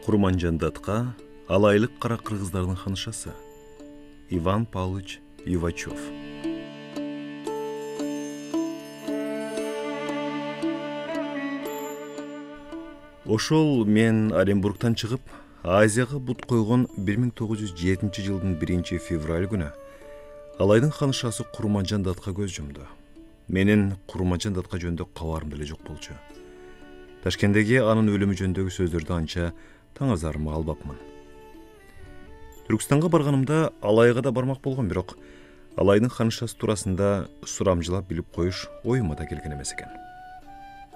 Курманжандатка алайлык кара кыргыздардын ханышасы Иван Павлович Ивачев. Ошол мен Оренбургтан чыгып, Азияга бут койгон 1907 жылдын 1 февраль күнү алайдын ханышасы Курманжандатка көз жумду. Менин Курманжандатка жөнүндө кабарым деле жок болчу. Ташкендеги анын өлүмү жөнүндөгү сөздөрдү анча таңазарыма албапмын. Түркстанга барганымда алайга да бармак болгон, бирок алайдын ханышасы туурасында сурамжылап билип коюш оюма да келген эмес экен.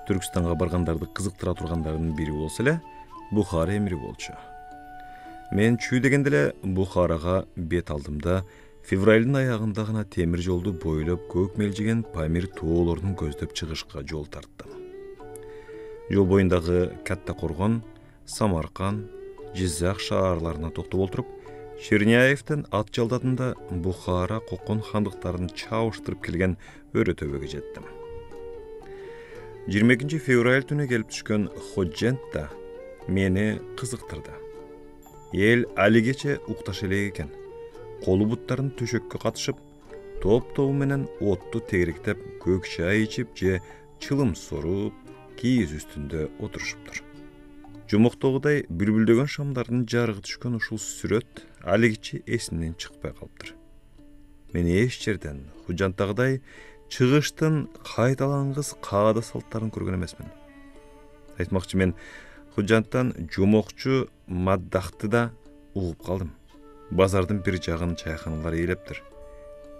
Түркстанга баргандарды кызыктыра тургандардын бири болсо эле Бухара эмири болчу. Мен чүй дегенде эле Бухарага бет алдымда февралдын аягында гана темир жолду бойлоп көк мелжиген Памир тоолорун көздөп чыгышка жол тарттым. Жол боюндагы Катта Коргон, Самаркан, Жизак шаарларына токтоп отуруп, Черняевден ат жалдадында Бухара Кокон хандыктарын чабыштырып келген өрөтөбөгө жеттим. 22 февраль түнү келип түшкөн Ходжент да мени кызыктырды. Эл алигече укташ элек экен. Колу буттарын төшөккө катышып, топ-тобу менен отту тегеректеп, көк чай ичип же чылым соруп, кийиз үстүндө отурушуптур. Жумуктогудай бүлбүлдөгөн шамдардын жарыгы түшкөн ушул сүрөт алигичи эсимден чыкпай калыптыр. Мен эч жерден Худжанттагыдай чыгыштын кайталангыс каада салттарын көргөн эмесмин. Айтмакчы, мен Худжанттан жумокчу маддахты да угуп калдым. Базардын бир жагын чайханалар ээлептир.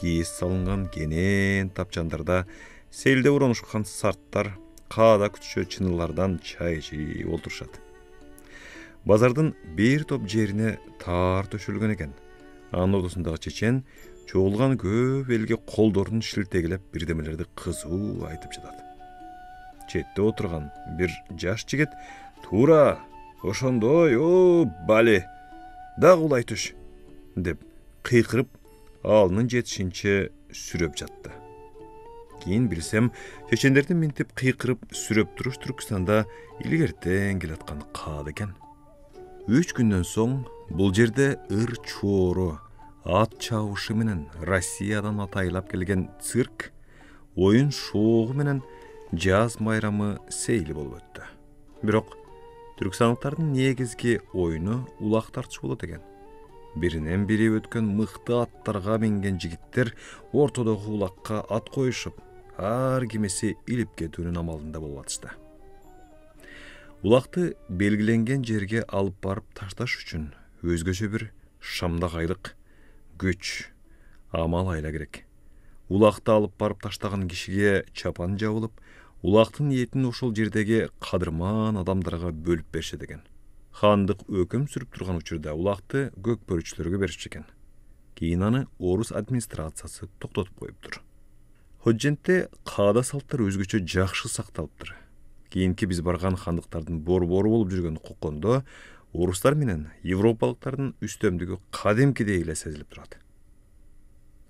Кийиз салынган кенен тапчандарда селде уронушкан сарттар каада күтүшө чынылардан чай ичип олтурушат. Базардын бир топ жерине таар төшөлгөн экен. Анын ортосундагы чечен чогулган көп элге колдорун шилтегилеп бирдемелерди кызуу айтып жатат. Четте отурган бир жаш жигит «Туура, ошондой, о, бали, да кулай түш!» деп кыйкырып, алынын жетишинче сүрөп жатты. Кийин билсем, чечендердин минтип кыйкырып сүрөп туруш Түркстанда илгертен келаткан каада экен. 3 күндөн соң бул жерде ыр чоору, ат чабышы менен Россиядан атайлап келген цирк, оюн шоогу менен жаз майрамы сейли болуп өттү. Бирок түрксандыктардын негизги оюну улак тартыш болот экен. Биринен бири өткөн мыкты аттарга минген жигиттер ортодогу улакка ат коюшуп, ар кимиси илип кетүүнүн амалында болуп атышты. Улакты белгиленген жерге алып барып ташташ үчүн өзгөчө бир шамдагайлык күч, амал айла керек. Улакты алып барып таштаган кишиге чапан жабылып, улактын этин ошол жердеги кадырман адамдарга бөлүп беришет экен. Хандык өкүм сүрүп турган учурда улакты көкпөрүчүлөргө беришчү экен. Кийин аны орус администрациясы токтотуп коюптур. Ходжентте каада салттар өзгөчө жакшы сакталыптыр. Кийинки биз барган хандыктардын борбору болуп жүргөн Кокондо орустар менен европалыктардын үстөмдүгү кадимкидей эле сезилип турат.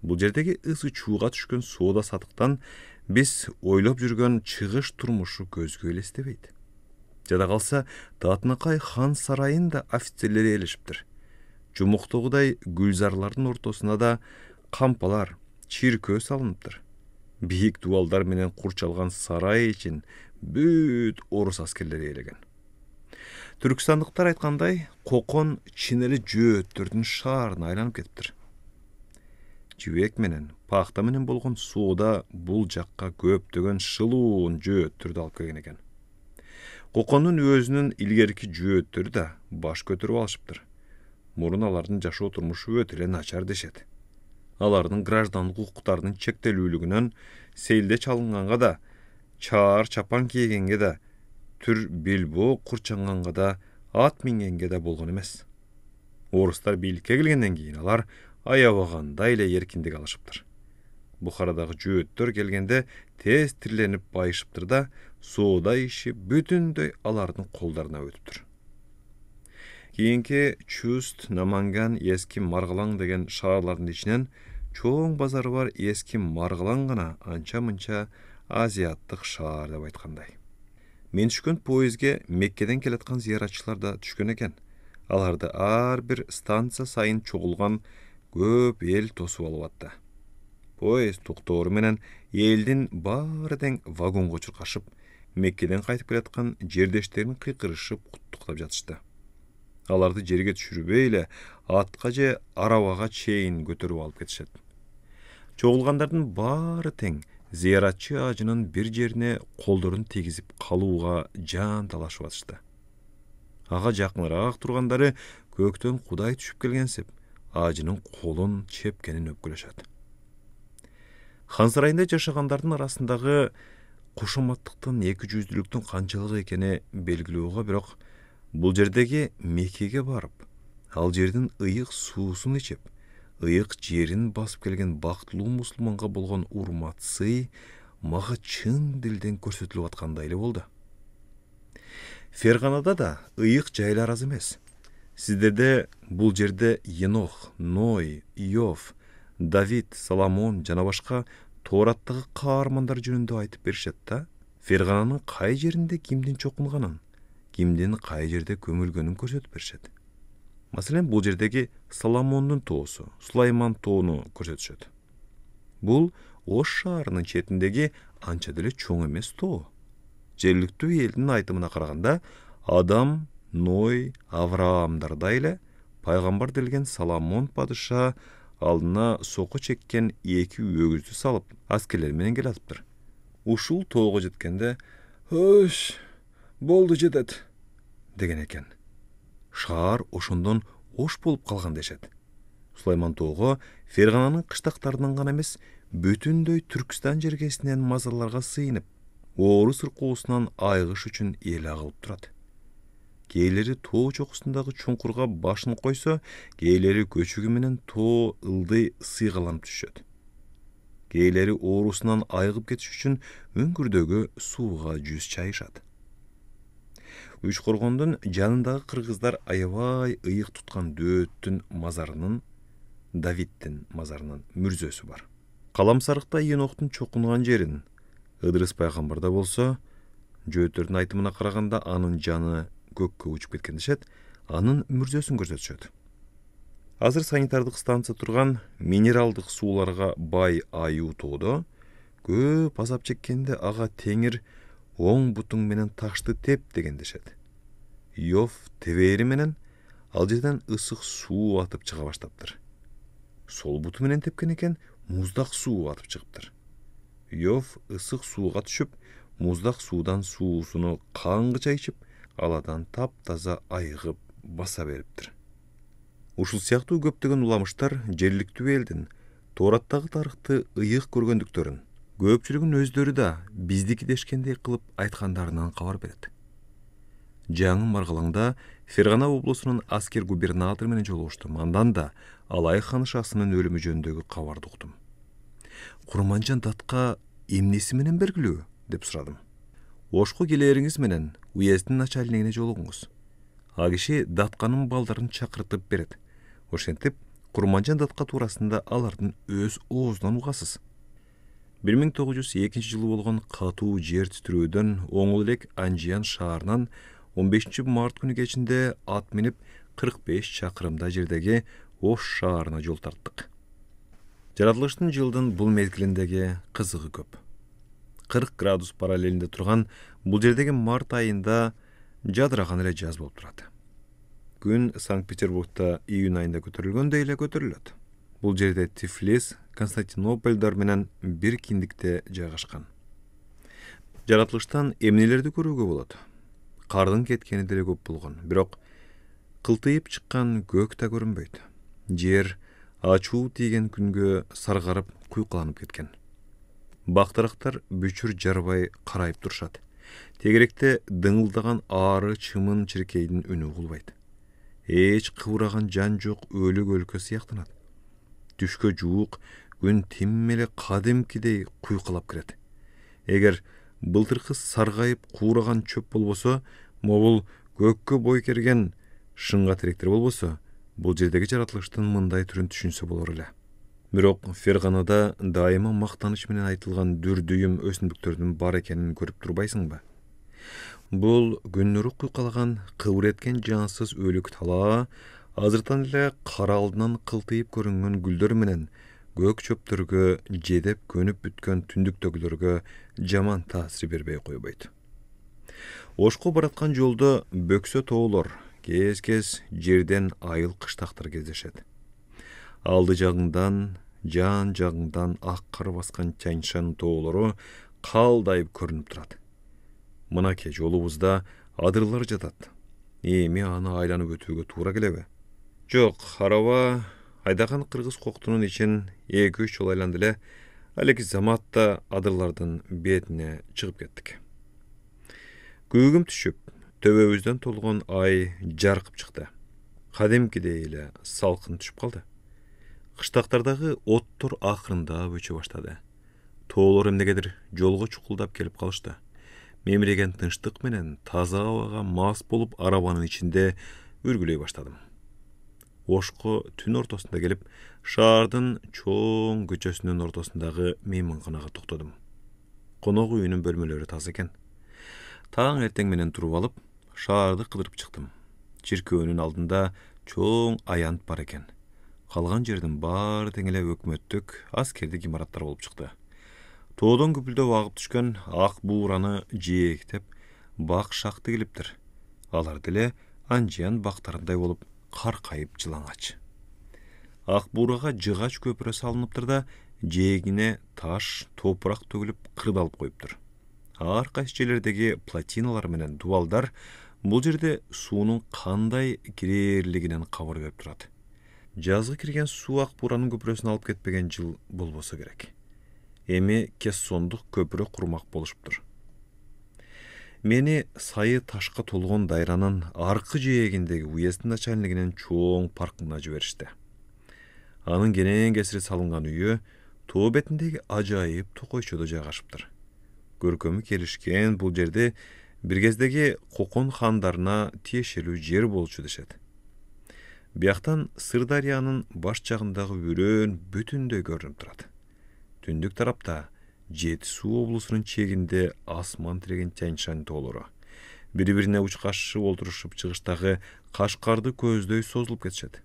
Бул жердеги ысы чууга түшкөн соода сатыктан биз ойлоп жүргөн чыгыш турмушу көзгө элестебейт. Жада калса, Таатынакай хан сарайында офицерлери элешиптир. Жумуктогудай гүлзарлардын ортосуна да кампалар, чиркөө салыныптыр. Бийик дубалдар менен курчалган сарай ичин бүт орус аскерлери элеген. Түркстандыктар айткандай, Кокон чын эле жөөттөрдүн шаарына айланып кетиптир. Жибек менен, пахта менен болгон соода бул жакка көптөгөн шылуун жөөттөрдү алып келген экен. Кокондун өзүнүн илгерки жөөттөрү да баш көтөрүп алышыптыр. Мурун алардын жашоо турмушу өтө эле начар дешет. Алардын граждандык укуктарынын чектелүүлүгүнөн сейилде чалынганга да, чаар чапан кийгенге да, түр билбоо курчанганга да, ат мингенге да болгон эмес. Орустар бийликке келгенден кийин алар аябагандай эле эркиндик алышыптыр. Бухарадагы жөөттөр келгенде тез тирленип байышыптыр да, соода иши бүтүндөй алардын колдоруна өтүптүр. Кийинки Чуст, Наманган, Эски Маргалаң деген шаарлардын ичинен чоң базары бар Эски Маргалаң гана анча-мынча азиаттык шаар деп айткандай. Мен түшкөн поездге Меккеден келаткан зыяратчылар да түшкөн экен. Аларды ар бир станция сайын чогулган көп эл тосуп алып атты. Поезд токтоору менен элдин баары тең вагонго чуркашып, Меккеден кайтып келаткан жердештерин кыйкырышып куттуктап жатышты. Аларды жерге түшүрбөй эле атка же арабага чейин көтөрүп алып кетишет. Чогулгандардын баары тең зыяратчы ажынын бир жерине колдорун тийгизип калууга жан талашып атышты. Ага жакыныраак тургандары көктөн Кудай түшүп келгенсип, ажынын колун чепкенин өпкүлөшөт. Хан сарайында жашагандардын арасындагы кошоматтыктын, эки жүздүүлүктүн канчалык экени белгилүүгө, бирок бул жердеги Меккеге барып, ал жердин ыйык суусун ичип, ыйык жерин басып келген бактылуу мусулманга болгон урмат сый мага чын дилден көрсөтүлүп аткандай эле болду. Ферганада да ыйык жайлар аз эмес. Сиздерде бул жерде Енох, Ной, Иов, Давид, Соломон жана башка Тоораттагы каармандар жөнүндө айтып беришет да. Фергананын кай жеринде кимдин чокунганын, кимдин кай жерде көмүлгөнүн көрсөтүп беришет. Маселен, бул жердеги Соломондун тоосу, Сулайман тоону көрсөтүшөт. Бул Ош шаарынын четиндеги анча деле чоң эмес тоо. Жергиликтүү элдин айтымына караганда, Адам, Ной, Авраамдардай эле пайгамбар делген Соломон падыша алдына соко чеккен эки өгүздү салып, аскерлер менен келатыптыр. Ушул тоого жеткенде, «Өш, болду жетет» деген экен. Шаар ошондон ош болуп калган дешет. Сулайман тоого Фергананын кыштактарынан гана эмес, бүтүндөй Түркстан жергесинен мазарларга сыйынып, оору сыркоосунан айыгыш үчүн эл агылып турат. Кээлери тоо чокусундагы чуңкурга башын койсо, кээлери көчүгү менен тоо ылдый сыйгаланып түшөт. Кээлери оорусунан айыгып кетиш үчүн үңгүрдөгү сууга жүз чайышат. Үч коргондун жанындагы кыргыздар аябай ыйык туткан дөөттүн мазарынын, Давидтин мазарынын мүрзөсү бар. Каламсарыкта Еноктун чокунган жерин, Ыдырыс пайгамбарда болсо, жөөттөрдүн айтымына караганда анын жаны көккө учуп кеткен дешет, анын мүрзөсүн көрсөтүшөт. Азыр санитардык станция турган минералдык сууларга бай аюу тоодо көп азап чеккенде ага теңир оң бутуң менен ташты теп деген дешет. Иов тебери менен ал жерден ысык суу атып чыга баштаптыр. Сол буту менен тепкен экен, муздак суу атып чыгыптыр. Иов ысык сууга түшүп, муздак суудан суусуну каңгыча ичип, аладан таптаза айыгып баса бериптир. Ушул сыяктуу көптөгөн уламыштар жергиликтүү элдин Тоораттагы тарыхты ыйык көргөндүктөрүн, көпчүлүгүн өздөрү да биздики дешкендей кылып айткандарынан кабар берет. Жаңы Маргалаңда Фергана облусунун аскер губернатору менен жолугуштум. Андан да Алай хан шахсынын өлүмү жөнүндөгү кабарды уктум. Курманжан датка эмнеси менен бергилүү деп сурадым. Ошко келериңиз менен уездин начальнигине жолугуңуз. А киши датканын балдарын чакыртып берет. Ошентип, Курманжан датка туурасында алардын өз оозунан угасыз. 1902 жылы болгон катуу жер титирөөдөн оңол элек Анжиян шаарынан 15 март күнү кечинде ат минип 45 чакырымда жердеги Ош шаарына жол тарттык. Жаратылыштын жылдын бул мезгилиндеги кызыгы көп. 40 градус параллелинде турган бул жердеги март айында жадыраган эле жаз болуп турат. Күн Санкт-Петербургда июнь айында көтөрүлгөндөй эле көтөрүлөт. Бул жерде Тифлис, Константинопольдор менен бир киндикте жайгашкан. Жаратылыштан эмнелерди көрүүгө болот? Кардын кеткени деле көп болгон, бирок кылтыйып чыккан көк да көрүнбөйт. Жер ачуу тийген күнгө саргарып куйкуланып кеткен. Бактырактар бүчүр жарбай карайып турушат. Тегеректе дыңылдаган ары чымын чиркейдин үнү угулбайт. Эч кыбыраган жан жок өлүк өлкө сыяктанат. Түшкө жуук күн тим эле кадимкидей куйкалап кирет. Эгер былтыркы саргайып куураган чөп болбосо, могул көккө бой керген шыңга тиректер болбосо, бул жердеги жаратылыштын мындай түрүн түшүнсө болор эле. Бирок Ферганада дайыма мактаныч менен айтылган дүрдүйүм өсүмдүктөрдүн бар экенин көрүп турбайсыңбы? Бул күннүрү куйкалган кыбыр эткен жансыз өлүк тала азыртан эле кара алдынан кылтыйып көрүнгөн гүлдөр менен көк чөптөргө жедеп көнүп бүткөн түндүктөгүлөргө жаман таасир бербей койбойт. Ошко бараткан жолдо бөксө тоолор кез жерден айыл кыштактар кездешет. Алды жагыңдан, жан жагыңдан ак кар баскан Тянь-Шань тоолору калдайып көрүнүп турат. Мынакей жолубузда адырлар жатат. Эми аны айланып өтүүгө туура келеби? Жок, араба айдаган кыргыз коктунун ичин 2-3 жол айланды эле, алеки заматта адырлардын бетине чыгып кеттик. Күүгүм түшүп, төбөбүздөн толгон ай жаркып чыкты. Кадимкидей эле салкын түшүп калды. Кыштактардагы оттор акырында өчө баштады. Тоолор эмнегедир жолго чукулдап келип калышты. Мемиреген тынчтык менен таза абага мас болуп арабанын ичинде үргүлөй баштадым. Ошко түн ортосунда келип, шаардын чоң көчөсүнүн ортосундагы мейманканага токтодум. Конок үйүнүн бөлмөлөрү таза экен. Таң эртең менен туруп алып, шаарды кыдырып чыктым. Чиркөөнүн алдында чоң аянт бар экен. Калган жердин баары тең эле өкмөттүк, аскердик имараттар болуп чыкты. Тоодон күпүлдөп агып түшкөн ак буураны жээктеп, бак шакты келиптир. Алар деле анжиян бактарындай болуп, каркайып жылаңач. Ак буурага жыгач көпүрө салыныптыр да, жээгине таш, топурак төгүлүп кырдалып коюптур. Ар кайсы жерлердеги плотиналар менен дубалдар бул жерде суунун кандай кирээрлигинен кабар берип турат. Жазгы кирген суу ак бууранын көпүрөсүн алып кетпеген жыл болбосо керек. Эми кессондук көпүрө курмак болушуптур. Мени сайы ташка толгон дайранын аркы жээгиндеги уездин начальнигинин чоң паркына жиберишти. Анын кенен кесири салынган үйү тоо бетиндеги ажайып токойчодо жайгашыптыр. Көркөмү келишкен бул жерде бир кездеги Кокон хандарына тиешелүү жер болчу дешет. Бияктан Сырдарыянын баш жагындагы өрөөн бүтүндөй көрүнүп турат. Түндүк тарапта Жети Суу облусунун чегинде асман тиреген Тянь-Шань тоолору бири-бирине учкашышып олтурушуп чыгыштагы Кашкарды көздөй созулуп кетишет.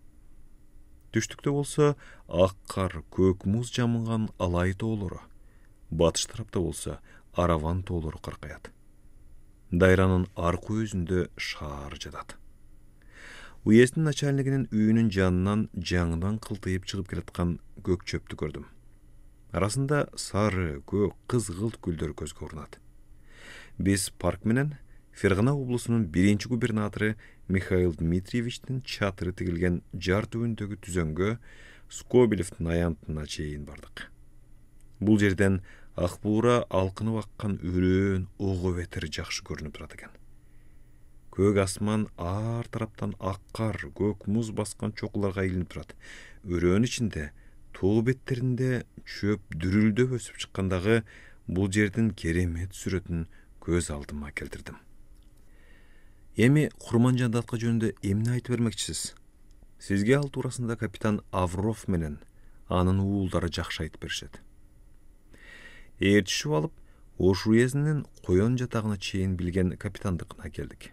Түштүктө болсо ак кар, көк муз жамынган Алай тоолору, батыш тарапта болсо Араван тоолору каркаят. Дайранын аркы өзүндө шаар жатат. Уездин начальнигинин үйүнүн жанынан жаңыдан кылтыйып чыгып келаткан көк чөптү көрдүм. Арасында сары, көк, кызгылт гүлдөр көзгө урунат. Биз парк менен Фергана облусунун биринчи губернатору Михаил Дмитриевичтин чатыры тигилген жар түбүндөгү түзөнгө Скобелевдин аянтына чейин бардык. Бул жерден ак буура алкынып аккан өрөөн ого бетер жакшы көрүнүп турат экен. Көк асман ар тараптан ак кар, көк муз баскан чокуларга илинип турат. Өрөөн ичинде тоо беттеринде чөп дүрүлдөп өсүп чыккандагы бул жердин керемет сүрөтүн көз алдыма келтирдим. Эми Курманжандатка жөнүндө эмне айтып бермекчисиз? Сизге ал туурасында капитан Авров менен анын уулдары жакшы айтып беришет. Ээрчишип алып, Ош уездинин Коен жатагына чейин билген капитандыкына келдик.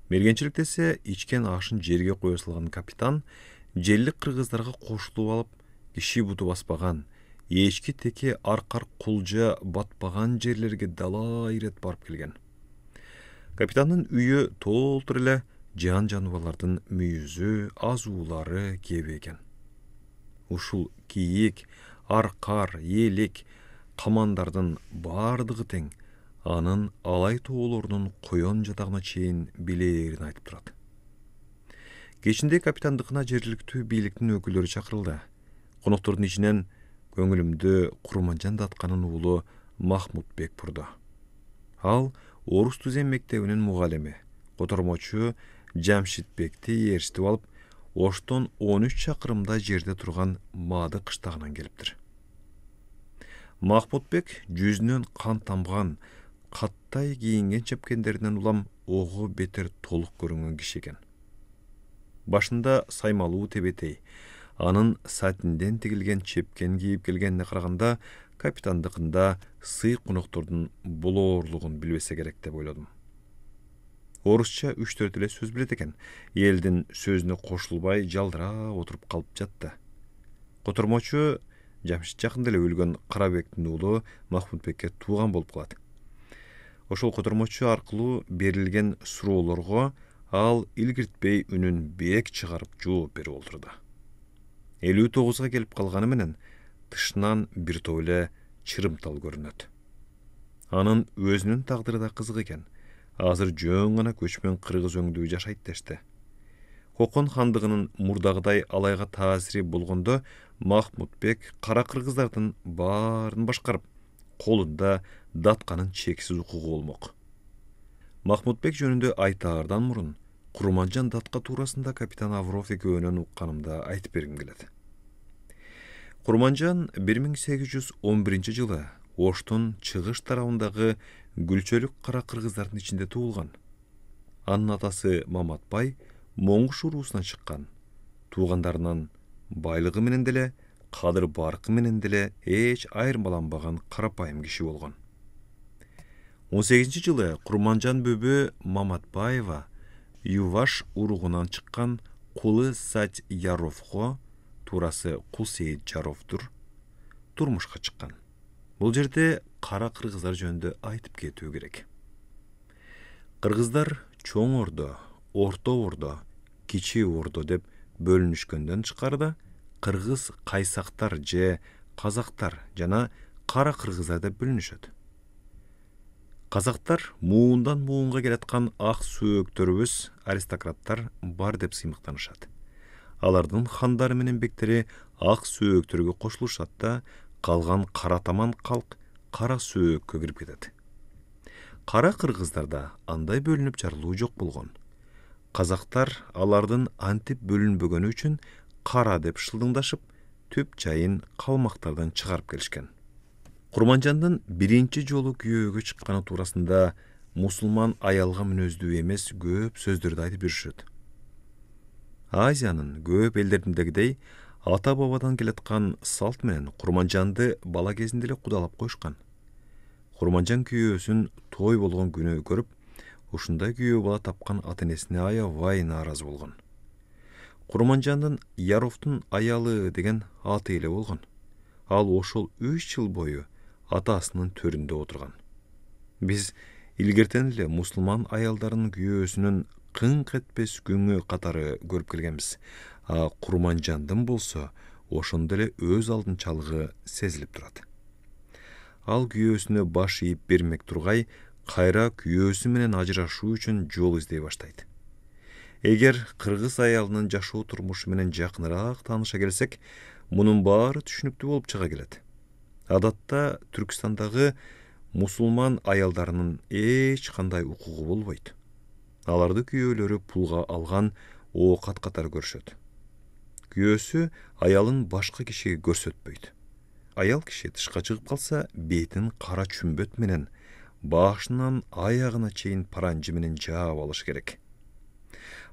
Мергенчилик десе, ичкен ашын жерге кое салган капитан желлик кыргыздарга кошулуп алып, киши буту баспаган, эчки теке аркар кулжа батпаган жерлерге дала ирет барып келген. Капитандын үйү толтур эле жан жаныбарлардын мүйүзү, азуулары кеби экен. Ушул кийик, аркар, элек, камандардын бардыгы тең анын Алай тоолорунун Коен жатагына чейин билээрин айтып турат. Кечинде капитандыкына жергиликтүү бийликтин өкүлдөрү чакырылды. Коноктордун ичинен көңүлүмдү Курманжан Датканын уулу Махмутбек бурду. Ал Орус Түзем мектебинин мугалими, котормочу Жамшитбекти ээрчитип алып, Оштон 13 чакырымда жерде турган Маады кыштагынан келиптир. Махмутбек жүзүнөн кан тамган, каттай кийинген чепкендеринен улам ого бетер толук көрүнгөн киши экен. Башында саймалуу тебетей, анын сатинден тигилген чепкен кийип келгенине караганда, капитандыкында сый коноктордун болоорлугун билбесе керек деп ойлодум. Орусча 3-4 эле сөз билет экен. Элдин сөзүнө кошулбай жалдырап отуруп калып жатты. Котормочу Жамшит жакында эле өлгөн Карабектин уулу Махмутбекке тууган болуп калат. Ошол котормочу аркылуу берилген суроолорго ал илгиртпей үнүн бек чыгарып жооп берип олтурду. 59-га келип калганы менен тышынан бир топ эле чырымтал көрүнөт. Анын өзүнүн тагдыры да кызык экен. Азыр жөн гана көчмөн кыргыз өңдүү жашайт дешти. Кокон хандыгынын мурдагыдай алайга таасири болгондо Махмутбек кара кыргыздардын баарын башкарып, колунда датканын чексиз укугу болмок. Махмутбек жөнүндө айтаардан мурун Курманжан датка туурасында капитан Авров экөөнөн укканымда айтып бергим келет. Курманжан 1811 жылы Оштун чыгыш тарабындагы Гүлчөлүк кара кыргыздардын ичинде туулган. Анын атасы Маматбай Моңгуш уруусунан чыккан. Туугандарынан байлыгы менен деле, кадыр баркы менен деле эч айырмаланбаган карапайым киши болгон. 18 жылы Курманжан бөбө Маматбаева Юваш уругунан чыккан Кулы Сать Яровго, туурасы Кулсейит Жаровдур, турмушка чыккан. Бул жерде кара кыргыздар жөнүндө айтып кетүү керек. Кыргыздар чоң ордо, орто ордо, кичи ордо деп бөлүнүшкөндөн тышкарыда кыргыз кайсактар же казактар жана кара кыргыздар деп бөлүнүшөт. Казактар муундан муунга келаткан ак сөөктөрүбүз, аристократтар бар деп сыймыктанышат. Алардын хандары менен бектери ак сөөктөргө кошулушат да, калган кара таман калк кара сөөккө кирип кетет. Кара кыргыздарда андай бөлүнүп жарылуу жок болгон. Казактар алардын антип бөлүнбөгөнү үчүн кара деп шылдыңдашып, түп жайын калмактардан чыгарып келишкен. Курманжандын биринчи жолу күйөөгө чыкканы туурасында мусулман аялга мүнөздүү эмес көп сөздөрдү айтып жүрүшөт. Азиянын көп элдериндегидей ата бабадан келаткан салт менен Курманжанды бала кезинде эле кудалап коюшкан. Курманжан күйөөсүн той болгон күнү көрүп, ушундай күйөө бала тапкан ата-энесине аябай нааразы болгон. Курманжандын Яровдун аялы деген аты эле болгон. Ал ошол 3 жыл бою атасынын төрүндө отурган. Биз илгертен эле мусулман аялдарынын күйөөсүнүн кыңк этпес күңү катары көрүп келгенбиз. Курманжандын болсо ошондо эле өз алдынчалыгы сезилип турат. Ал күйөөсүнө баш ийип бермек тургай, кайра күйөөсү менен ажырашуу үчүн жол издей баштайт. Эгер кыргыз аялынын жашоо турмушу менен жакыныраак тааныша келсек, мунун баары түшүнүктүү болуп чыга келет. Адатта Түркстандагы мусулман аялдарынын эч кандай укугу болбойт. Аларды күйөөлөрү пулга алган оокат катары көрүшөт. Күйөөсү аялын башка кишиге көрсөтпөйт. Аял киши тышка чыгып калса, бетин кара чүмбөт менен, башынан аягына чейин паранжы менен жаап алыш керек.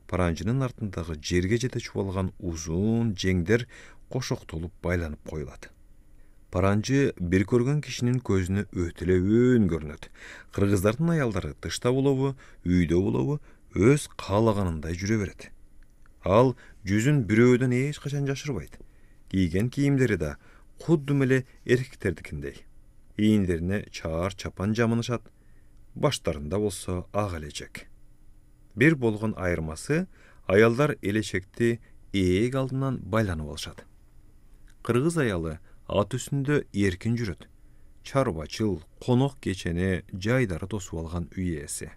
Паранжынын артындагы жерге жете чубалган узун жеңдер кошоктолуп байланып коюлат. Паранжы бир көргөн кишинин көзүнө өтө эле өөн көрүнөт. Кыргыздардын аялдары тышта болобу, үйдө болобу, өз каалаганындай жүрө берет. Ал жүзүн бирөөдөн эч качан жашырбайт. Кийген кийимдери да куддум эле эркектердикиндей. Ийиндерине чаар чапан жамынышат, баштарында болсо ак элечек. Бир болгон айырмасы, аялдар элечекти ээг алдынан байланып алышат. Кыргыз аялы ат үстүндө эркин жүрөт. Чарбачыл, конок кечени жайдары тосуп алган үй ээси.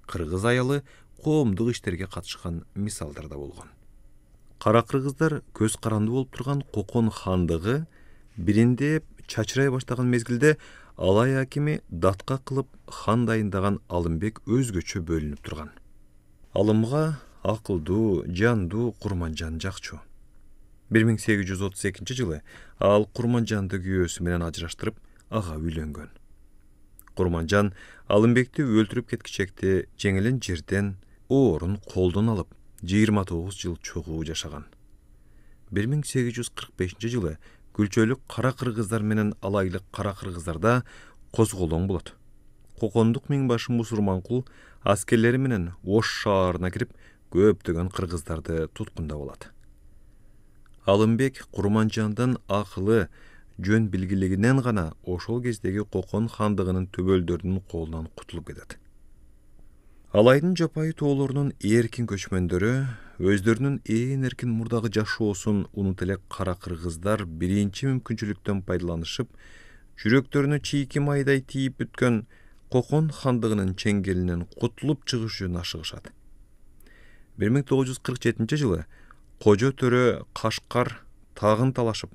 Кыргыз аялы коомдук иштерге катышкан мисалдар да болгон. Кара кыргыздар көз каранды болуп турган Кокон хандыгы бириндеп чачырай баштаган мезгилде алай акими датка кылып хан дайындаган Алымбек өзгөчө бөлүнүп турган. Алымга акылдуу, жандуу Курманжан жакчу. 1832 жылы ал Курманжанды күйөөсү менен ажыраштырып, ага үйлөнгөн. Курманжан Алымбекти өлтүрүп кеткичекти жеңилен жерден, оорун колдон алып, 29 жыл чогуу жашаган. 1845 жылы Гүлчөлүк кара кыргыздар менен алайлык кара кыргыздарда козголоң болот. Кокондук миңбашы Мусурманкул askerleri менен Ош шаарына кирип, көптөгөн кыргыздарды туткунда болот. Алымбек Курманжандын акылы жөн билгилигинен гана ошол кездеги Кокон хандыгынын төбөлдөрүнүн колунан кутулуп кетет. Алайдын жапайы тоолорунун эркин көчмөндөрү өздөрүнүн ээн эркин мурдагы жашоосун унут элек кара кыргыздар биринчи мүмкүнчүлүктөн пайдаланышып, жүрөктөрүнө чийки майдай тийип бүткөн Кокон хандыгынын чеңгелинен кутулуп чыгыш үчүн ашыгышат. 1947 жылы Кожо төрө Кашкар тагын талашып,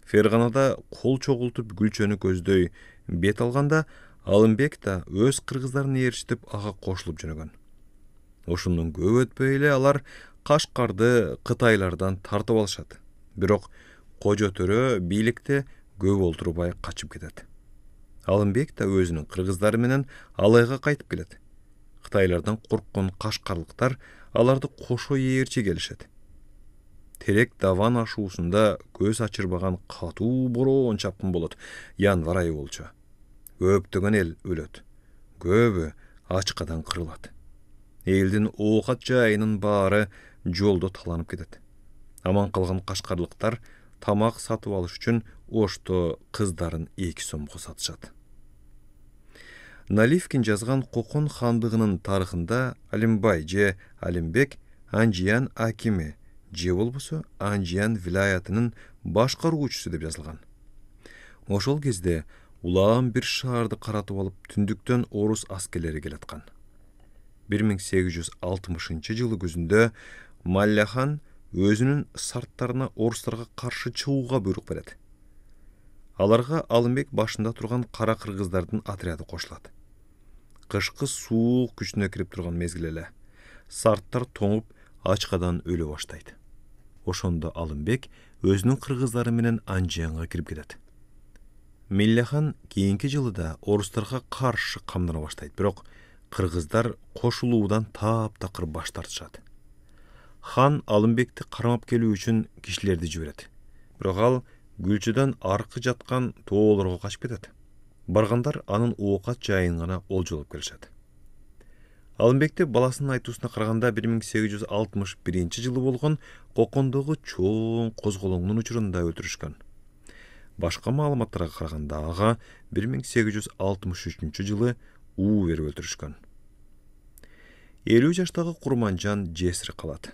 Ферганада кол чогултуп Гүлчөнү көздөй бет алганда, Алымбек да өз кыргыздарын ээрчитип ага кошулуп жөнөгөн. Ошондон көп өтпөй эле алар Кашкарды Кытайлардан тартып алышат. Бирок Кожо төрө бийликте көп олтурбай качып кетет. Алымбек да өзүнүн кыргыздары менен Алайга кайтып келет. Кытайлардан корккон кашкарлыктар аларды кошо ээрчи келишет. Терек даван ашуусунда көз ачырбаган катуу бороон чапкын болот. Январ айы болчу. Көптөгөн эл өлөт. Көбү ачкадан кырылат. Элдин оокат жайынын баары жолдо таланып кетет. Аман калган кашкарлыктар тамак сатып алыш үчүн Ошто кыздарын 2 сомго сатышат. Наливкин жазган Кокон хандыгынын тарыхында Алимбай же Алимбек Анжиян акими же болбосо Анжиян вилаятынын башкаруучусу деп жазылган. Ошол кезде улам бир шаарды каратып алып, түндүктөн орус аскерлери келаткан. 1860 жылы күзүндө Малляхан өзүнүн сарттарына орустарга каршы чыгууга буйрук берет. Аларга Алымбек башында турган кара кыргыздардын отряды кошулат. Кышкы суук күчүнө кирип турган мезгил эле. Сарттар тоңуп, ачкадан өлө баштайт. Ошондо Алымбек өзүнүн кыргыздары менен Анжиянга кирип кетет. Милляхан кийинки жылы да орустарга каршы камдана баштайт, бирок кыргыздар кошулуудан таптакыр баш тартышат. Хан Алымбекти кармап келүү үчүн кишилерди жиберет. Бирок ал Гүлчөдөн аркы жаткан тоолорго качып кетет. Баргандар анын оокат жайын гана олжолоп келишет. Алымбекти баласынын айтуусуна караганда 1861 жылы болгон Кокондогу чоң козголоңдун учурунда өлтүрүшкөн. Башка маалыматтарга караганда ага 1863 жылы уу берип өлтүрүшкөн. 50 жаштагы Курманжан жесир калат.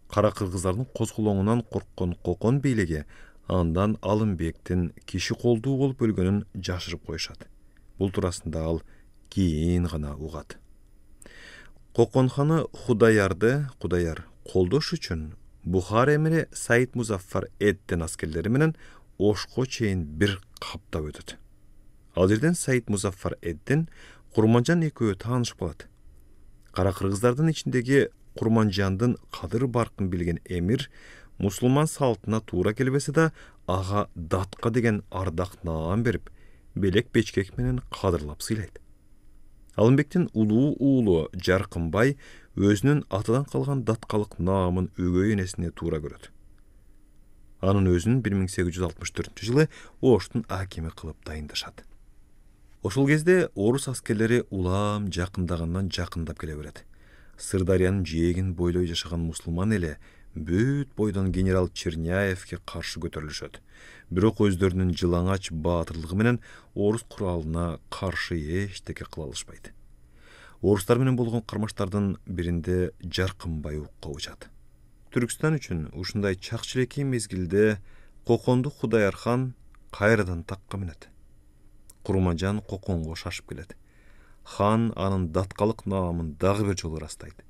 Кара кыргыздардын козголоңунан корккон Кокон бийлиги андан Алымбектин киши колдуу болуп өлгөнүн жашырып коюшат. Бул туурасында ал кийин гана угат. Кокон ханы Худаяр колдош үчүн Бухар эмири Саид Музаффар Эддин аскерлери менен Ошко чейин бир каптап өтөт. Ал жерден Саид Музаффар Эддин Курманжан экөө таанышып калат. Кара кыргыздардын ичиндеги Курманжандын кадыр баркын билген эмир мусулман салтына туура келбесе да, ага датка деген ардак наам берип, белек бечкек менен кадырлап сыйлайт. Алымбектин улуу уулу Жаркынбай өзүнүн атадан калган даткалык наамын өгөй энесине туура көрөт. Анын өзүн 1864 жылы Оштун акими кылып дайындашат. Ошол кезде орус аскерлери улам жакындагандан жакындап келе берет. Сырдарыянын жээгин бойлой жашаган мусулман эли бүт бойдон генерал Черняевке каршы көтөрүлүшөт. Бирок өздөрүнүн жылаңач баатырлыгы менен орус куралына каршы эчтеке кыла алышпайт. Орустар менен болгон кармаштардын биринде Жаркынбай укка учат. Түркстан үчүн ушундай чакчылекей мезгилде Коконду Худаяр хан кайрадан такка минет. Курманжан Коконго шашып келет. Хан анын даткалык наамын дагы бир жолу ырастайт.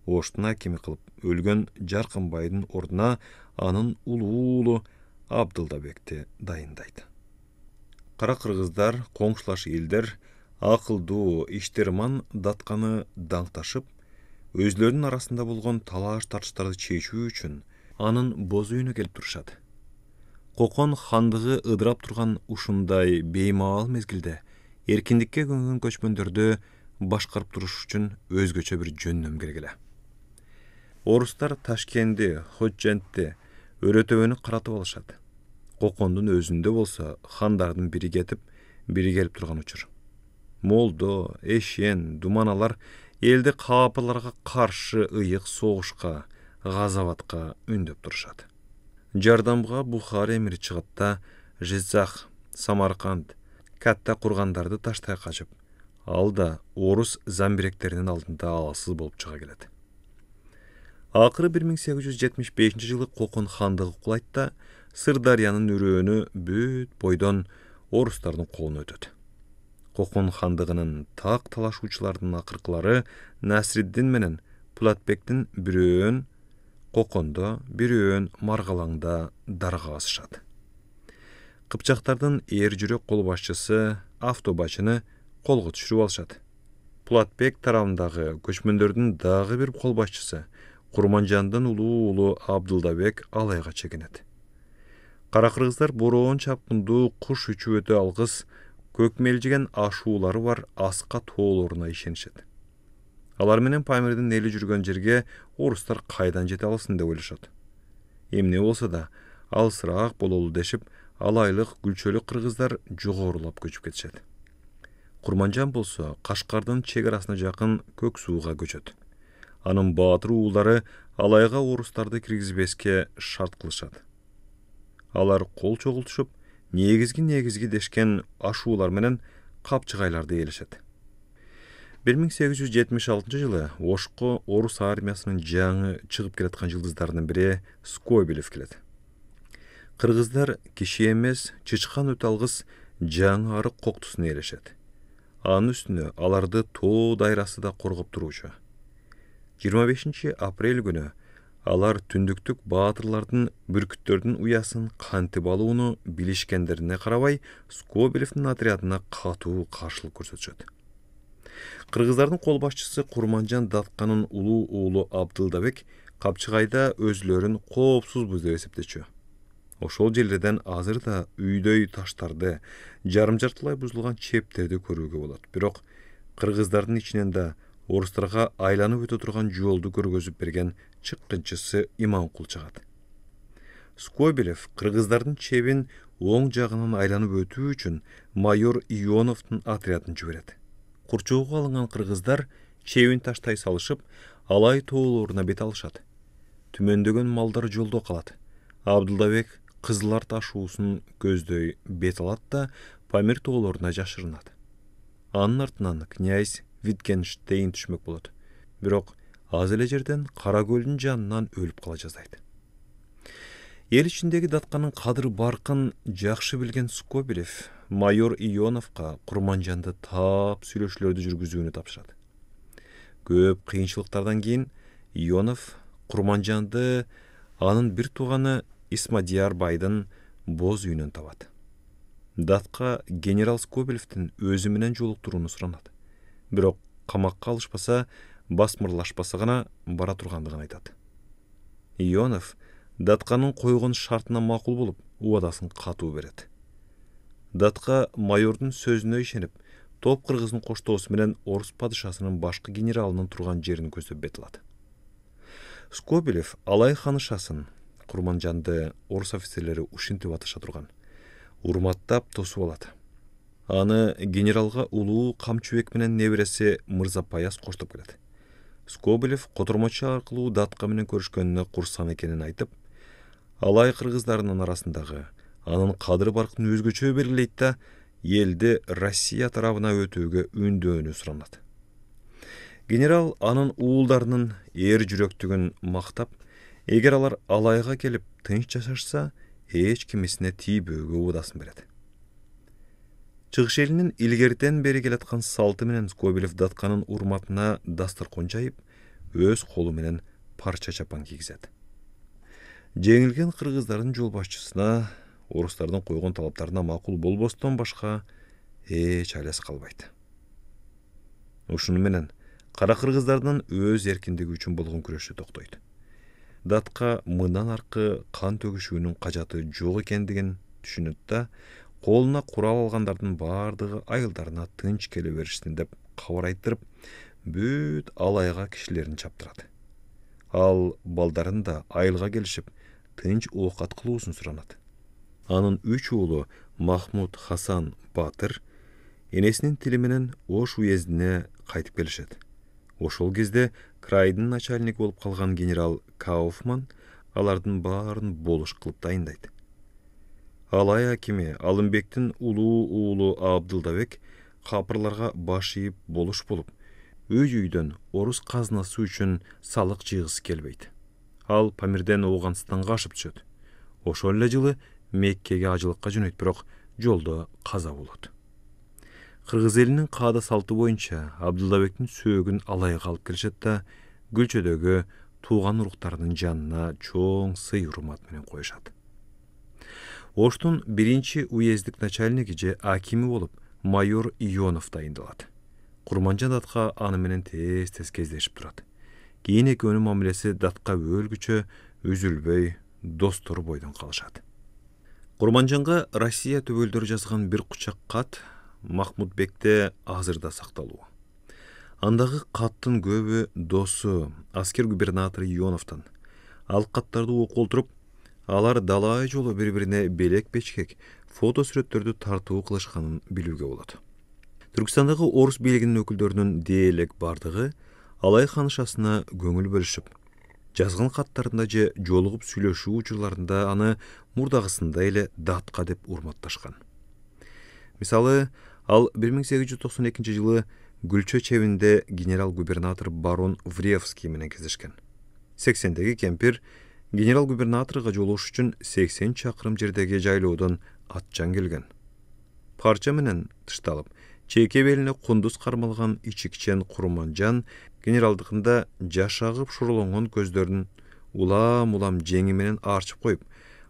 Оштун акими кылып өлгөн Жаркынбайдын ордуна анын улуу уулу Абдылдабекти дайындайт. Кара кыргыздар, коңшулаш элдер акылдуу иштерман датканы даңташып, өзлөрүнүн арасында болгон талаш тартыштарды чечүү үчүн анын боз үйүнө келип турушат. Кокон хандыгы ыдырап турган ушундай беймаал мезгилде эркиндикке көнгөн көчмөндөрдү башкарып туруш үчүн өзгөчө бир жөндөм керек эле. Орустар Ташкенди, Ходжентти, Өрөтөбөнү каратып алышат. Кокондун өзүндө болсо хандардын бири кетип, бири келип турган учур. Молдо, Эшен, Думаналар элди каапыларга каршы ыйык согушка, газабатка үндөп турушат. Жардамга Бухара эмири чыгат да Жизах, Самарканд, катта кургандарды таштай качып, ал да орус замбиректеринин алдында аласыз болуп чыга келет. Акыры 1875 жылы Кокон хандыгы кулайт да Сырдарьянын үрөөнү бүт бойдон орустардын колуна өтөт. Кокон хандыгынын так талашуучулардын акыркылары Насриддин менен Пулатбектин бирөөн Кокондо, бирөөн Маргалаңда дарга басышат. Кыпчактардын эр жүрөк кол башчысы Автобачыны колго түшүрүп алышат. Пулатбек тарабындагы көчмөндөрдүн дагы бир кол башчысы Курманжандын уулу Абдылдабек алайга чегинет. Кара кыргыздар бороон чапкындуу куш үчү өтө алгыс көк мелжиген ашуулары бар аска тоолоруна ишенишет. Алар менен Памирдин эли жүргөн жерге орустар кайдан жете алсын деп ойлошот. Эмне болсо да алысыраак бололу дешип, алайлык гүлчөлүк кыргыздар жогорулап көчүп кетишет. Курманжан болсо Кашкардын чек арасына жакын Көк сууга көчөт. Анын баатыр уулдары алайга орустарды киргизбеске шарт кылышат. Алар кол чогултушуп, негизги дешкен ашуулар менен капчыгайларды ээлешет. 1876 жылы Ошко орус армиясынын жаңы чыгып келаткан жылдыздарынын бири Скобелев келет. Кыргыздар киши эмес, чычкан өтө алгыс жаңы арык коктусун ээлешет. Анын үстүнө аларды тоо дайрасы да коргоп туруучу. 25 апрель күнү алар түндүктүк баатырлардын бүркүттөрдүн уясын кантип алууну билишкендерине карабай Скобелевдин отрядына катуу каршылык көрсөтүшөт. Кыргыздардын кол башчысы Курманжан Датканын улуу уулу Абдылдабек Капчыгайда өзлөрүн коопсузбуз деп эсептечү. Ошол жерлерден азыр да үйдөй таштарды, жарым-жартылай бузулган чептерди көрүүгө болот. Бирок кыргыздардын ичинен да орустарга айланып өтө турган жолду көргөзүп берген чыккынчысы Иманкул чыгат. Скобелев кыргыздардын чебин оң жагынан айланып өтүү үчүн майор Ионовдун отрядын жиберет. Курчоого алынган кыргыздар чебин таштай салышып, алай тоолоруна бет алышат. Түмөндөгөн малдар жолдо калат. Абдылдабек кызылар ташуусун көздөй бет алат да Памир тоолоруна жашырынат. Анын артынан князь Виткенштейн түшмөк болот. Бирок аз эле жерден Кара көлдүн жанынан өлүп кала жаздайт. Эл ичиндеги Датканын кадыр баркын жакшы билген Скобелев майор Ионовго Курманжанды таап сүйлөшүүлөрдү жүргүзүүнү тапшырат. Көп кыйынчылыктардан кийин Ионов Курманжанды анын бир тууганы Исмадияр байдын боз үйүнөн табат. Датка генерал Скобелевдин өзү менен жолуктурууну суранат. Бирок камакка алышпаса, басмырлашпаса гана бара тургандыгын айтат. Ионов Датканын койгон шартына макул болуп, убадасын катуу берет. Датка майордун сөзүнө ишенип, топ кыргыздын коштоосу менен орус падышасынын башкы генералынын турган жерин көздөп бет алат. Скобелев алай ханышасын, Курманжанды орус офицерлери ушинтип атыша турган, урматтап тосуп алат. Аны генералга улуу Камчыбек менен небереси Мырзапаяз коштоп келет. Скобелев котормочу аркылуу Датка менен көрүшкөнүнө курсан экенин айтып, алай кыргыздарынын арасындагы анын кадыр баркын өзгөчө белгилейт да элди Россия тарабына өтүүгө үндөөнү суранат. Генерал анын уулдарынын эр жүрөктүгүн мактап, эгер алар алайга келип тынч жашашса, эч кимисине тийбөөгө убадасын берет. Чыгыш элинин илгертен бери келаткан салты менен Скобелев Датканын урматына дасторкон жайып, өз колу менен парча чапан кийгизет. Жеңилген кыргыздардын жол башчысына орустардын койгон талаптарына макул болбостон башка эч айласы калбайт. Ушуну менен кара кыргыздардын өз эркиндиги үчүн болгон күрөшү токтойт. Датка мындан аркы кан төгүшүүнүн кажаты жок экендигин түшүнөт да, колуна курал алгандардын бардыгы айылдарына тынч келе беришсин деп кабар айттырып, бүт алайга кишилерин чаптырат. Ал балдарын да айылга келишип, тынч оокат кылуусун суранат. Анын 3 уулу Махмуд Хасан Батыр энесинин тили менен Ош уездине кайтып келишет. Ошол кезде крайдын начальник болуп калган генерал Кауфман алардын баарын болуш кылып дайындайт. Алай акими Алымбектин улуу уулу Абдылдабек капырларга баш ийип болуш болуп, үйдөн орус казнасы үчүн салык жыйгысы келбейт. Ал Памирден Оғанстанга ашып түшөт. Ошол эле жылы Меккеге ажылыкка жөнөйт, бирок жолдо каза болот. Кыргыз элинин каада салты боюнча Абдылдабектин сөөгүн алайга алып келишет да Гүлчөдөгү тууган уруктарынын жанына чоң сый урмат менен коюшат. Оштун биринчи уездик начальниги же акими болуп майор Ионов дайындалат. Курманжан Датка аны менен тез кездешип турат. Кийин экөөнүн мамилеси Датка өлгүчө үзүлбөй достор бойдон калышат. Курманжанга Россия төбөлдөрү жазган бир кучак кат Махмудбекте азырда сакталуу. Андагы каттын көбү досу аскер губернатор Ионовтон. Ал каттарды окуп отуруп, алар далай жолу бири-бирине белек печкек, фото сүрөттөрдү тартуу кылышканын билүүгө болот. Түркістандагы орус бийлигинин өкүлдөрүнүн дээрлик бардыгы Алай ханышасына көңүл бөлүшүп, жазган каттарында же жолугуп сүйлөшүү учурларында аны мурдагысында эле Датка деп урматташкан. Мисалы, ал 1892 жылы Гүлчө чебинде генерал-губернатор барон Вревский менен кездешкен. 80-деги кемпир генерал-губернаторга жолугуш үчүн 80 чакырым жердеги жайлоодон атчан келген. Парча менен тышталып, чейке белине кундуз кармалган ичикчен Курманжан генералдыгында жашагып шоролонгон көздөрүн улам жеңи менен арчып коюп,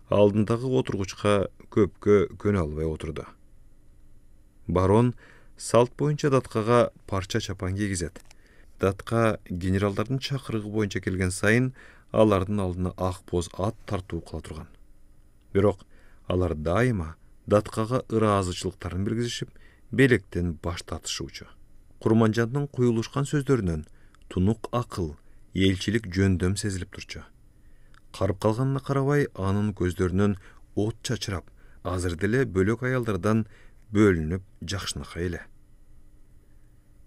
алдындагы отургучка көпкө көнө албай отурду. Барон салт боюнча Даткага парча чапан кийгизет. Датка генералдардын чакырыгы боюнча келген сайын алардын алдына ак боз ат тартуу кыла турган. Бирок алар дайыма Даткага ыраазычылыктарын билгизишип, белектен баш тартышуучу. Курманжандын куюлушкан сөздөрүнөн тунук акыл, элчилик жөндөм сезилип турчу. Карып калганына карабай, анын көздөрүнөн от чачырап, азыр деле бөлөк аялдардан бөлүнүп жакшынакай эле.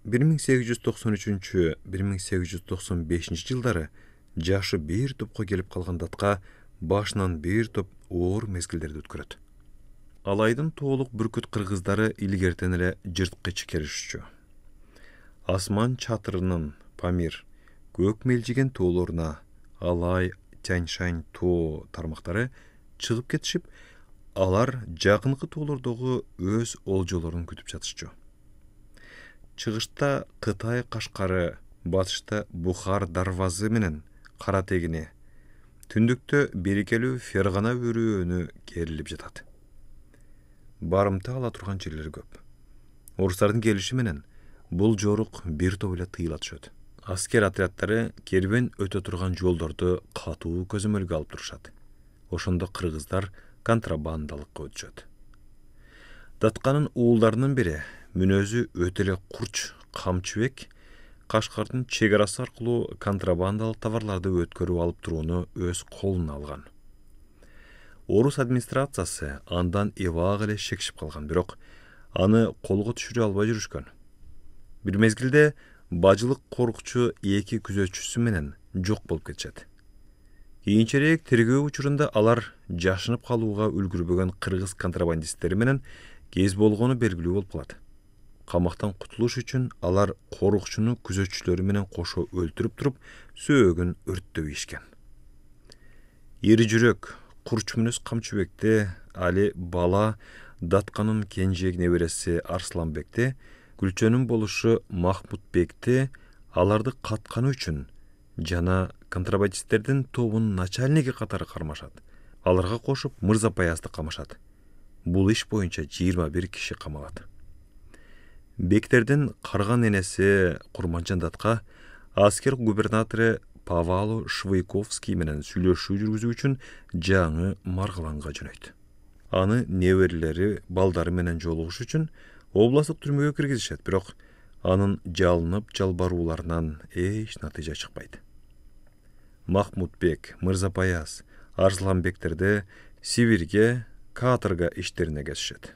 1893-1895 жылдары жашы бир топко келип калган Датка башынан бир топ оор мезгилдерди өткөрөт. Алайдын тоолук бүркүт кыргыздары илгертен эле жырткыч келишчү. Асман чатырынын Памир, көк мелжиген тоолоруна Алай, Тяньшань тоо тармактары чыгып кетишип, алар жакынкы тоолордогу өз олжолорун күтүп жатышчу. Чыгышта Кытай Кашкары, батышта Бухар Дарвазы менен Кара тегини, түндүктө берекелүү Фергана өрөөнү керилип жатат. Барымта ала турган жерлер көп. Орустардын келиши менен бул жорук бир топ эле тыйыла түшөт. Аскер отряддары кербен өтө турган жолдорду катуу көзөмөлгө алып турушат. Ошондо кыргыздар контрабандалыкка өтүшөт. Датканын уулдарынын бири, мүнөзү өтө эле курч Камчыбек, Кашкардын чек арасы аркылуу контрабандалык товарларды өткөрүп алып турууну өз колуна алган. Орус администрациясы андан эбак эле шекшип калган, бирок аны колго түшүрө албай жүрүшкөн. Бир мезгилде бажылык корукчу эки күзөтчүсү менен жок болуп кетишет. Кийинчерээк тергөө учурунда алар жашынып калууга үлгүрбөгөн кыргыз контрабандисттери менен кез болгону белгилүү болуп калат. Камактан кутулуш үчүн алар корукчуну күзөтчүлөрү менен кошо өлтүрүп туруп, сөөгүн өрттөп ийишкен. Эри жүрөк курч мүнөз Камчыбекти али бала Датканын кенже небереси Арсланбекти, Гүлчөнүн болушу Махмудбекти аларды катканы үчүн жана контрабандисттердин тобунун начальниги катары кармашат. Аларга кошуп Мырзапаязды камашат. Бул иш боюнча 21 киши камалат. Бектердин карган энеси Курманжан Датка аскер губернатору Павалу Швейковский менен сүйлөшүү жүргүзүү үчүн жаңы Маргаланга жөнөйт. Аны неберелери балдары менен жолугуш үчүн областтык түрмөгө киргизишет, бирок анын жалынып жалбарууларынан эч натыйжа чыкпайт. Махмудбек, Мырзапаяз, Арсланбектерди Сибирге каторга иштерине кетишет.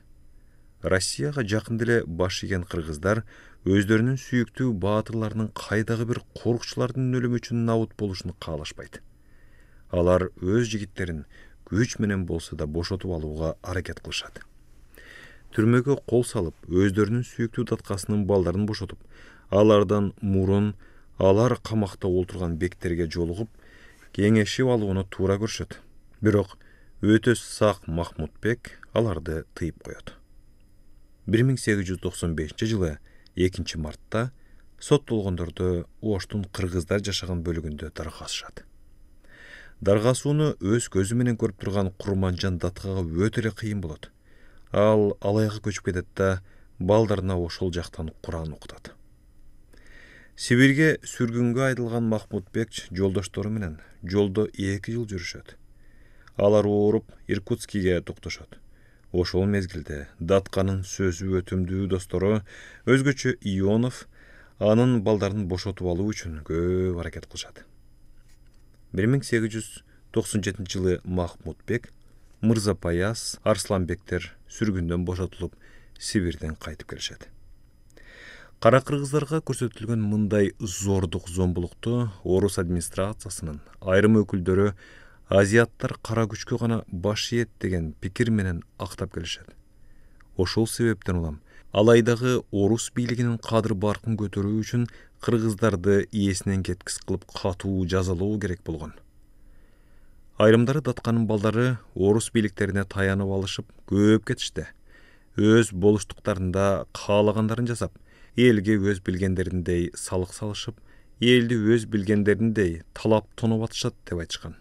Россияга жакын деле баш ийген кыргыздар өздөрүнүн сүйүктүү баатырларынын кайдагы бир корукчулардын өлүмү үчүн набыт болушун каалашпайт. Алар өз жигиттерин күч менен болсо да бошотуп алууга аракет кылышат. Түрмөгө кол салып, өздөрүнүн сүйүктүү таткасынын балдарын бошотуп, алардан мурун алар камакта олтурган бектерге жолугуп, кеңешип алууну туура көрүшөт. Бирок өтө сак Махмутбек аларды тыйып коет. 1895 жылы 2 мартта соттолгондорду Оштун кыргыздар жашаган бөлүгүндө даргасышат. Даргасууну өз көзү менен көрүп турган Курманжан Даткага өтө эле кыйын болот. Ал алайга көчүп кетет да балдарына ошол жактан Куран окутат. Сибирге сүргүнгө айдылган Махмутбек жолдоштору менен жолдо 2 жыл жүрүшөт. Алар ооруп Иркутскиге токтошот. Ошол мезгилде Датканын сөзү өтүмдүү достору, өзгөчө Ионов, анын балдарын бошотуп алуу үчүн көп аракет кылышат. 1897 жылы Махмутбек, Мырзапаяз, Арсланбектер сүргүндөн бошотулуп, Сибирден кайтып келишет. Кара кыргыздарга көрсөтүлгөн мындай зордук зомбулукту орус администрациясынын айрым өкүлдөрү азиаттар кара күчкө гана баш ийет деген пикир менен актап келишет. Ошол себептен улам алайдагы орус бийлигинин кадыр баркын көтөрүү үчүн кыргыздарды ээсинен кеткис кылып катуу жазалоо керек болгон. Айрымдары Датканын балдары орус бийликтерине таянып алышып көп кетишти. Өз болуштуктарында каалагандарын жасап, элге өз билгендериндей салык салышып, элди өз билгендериндей талап тоноп атышат деп айтышкан.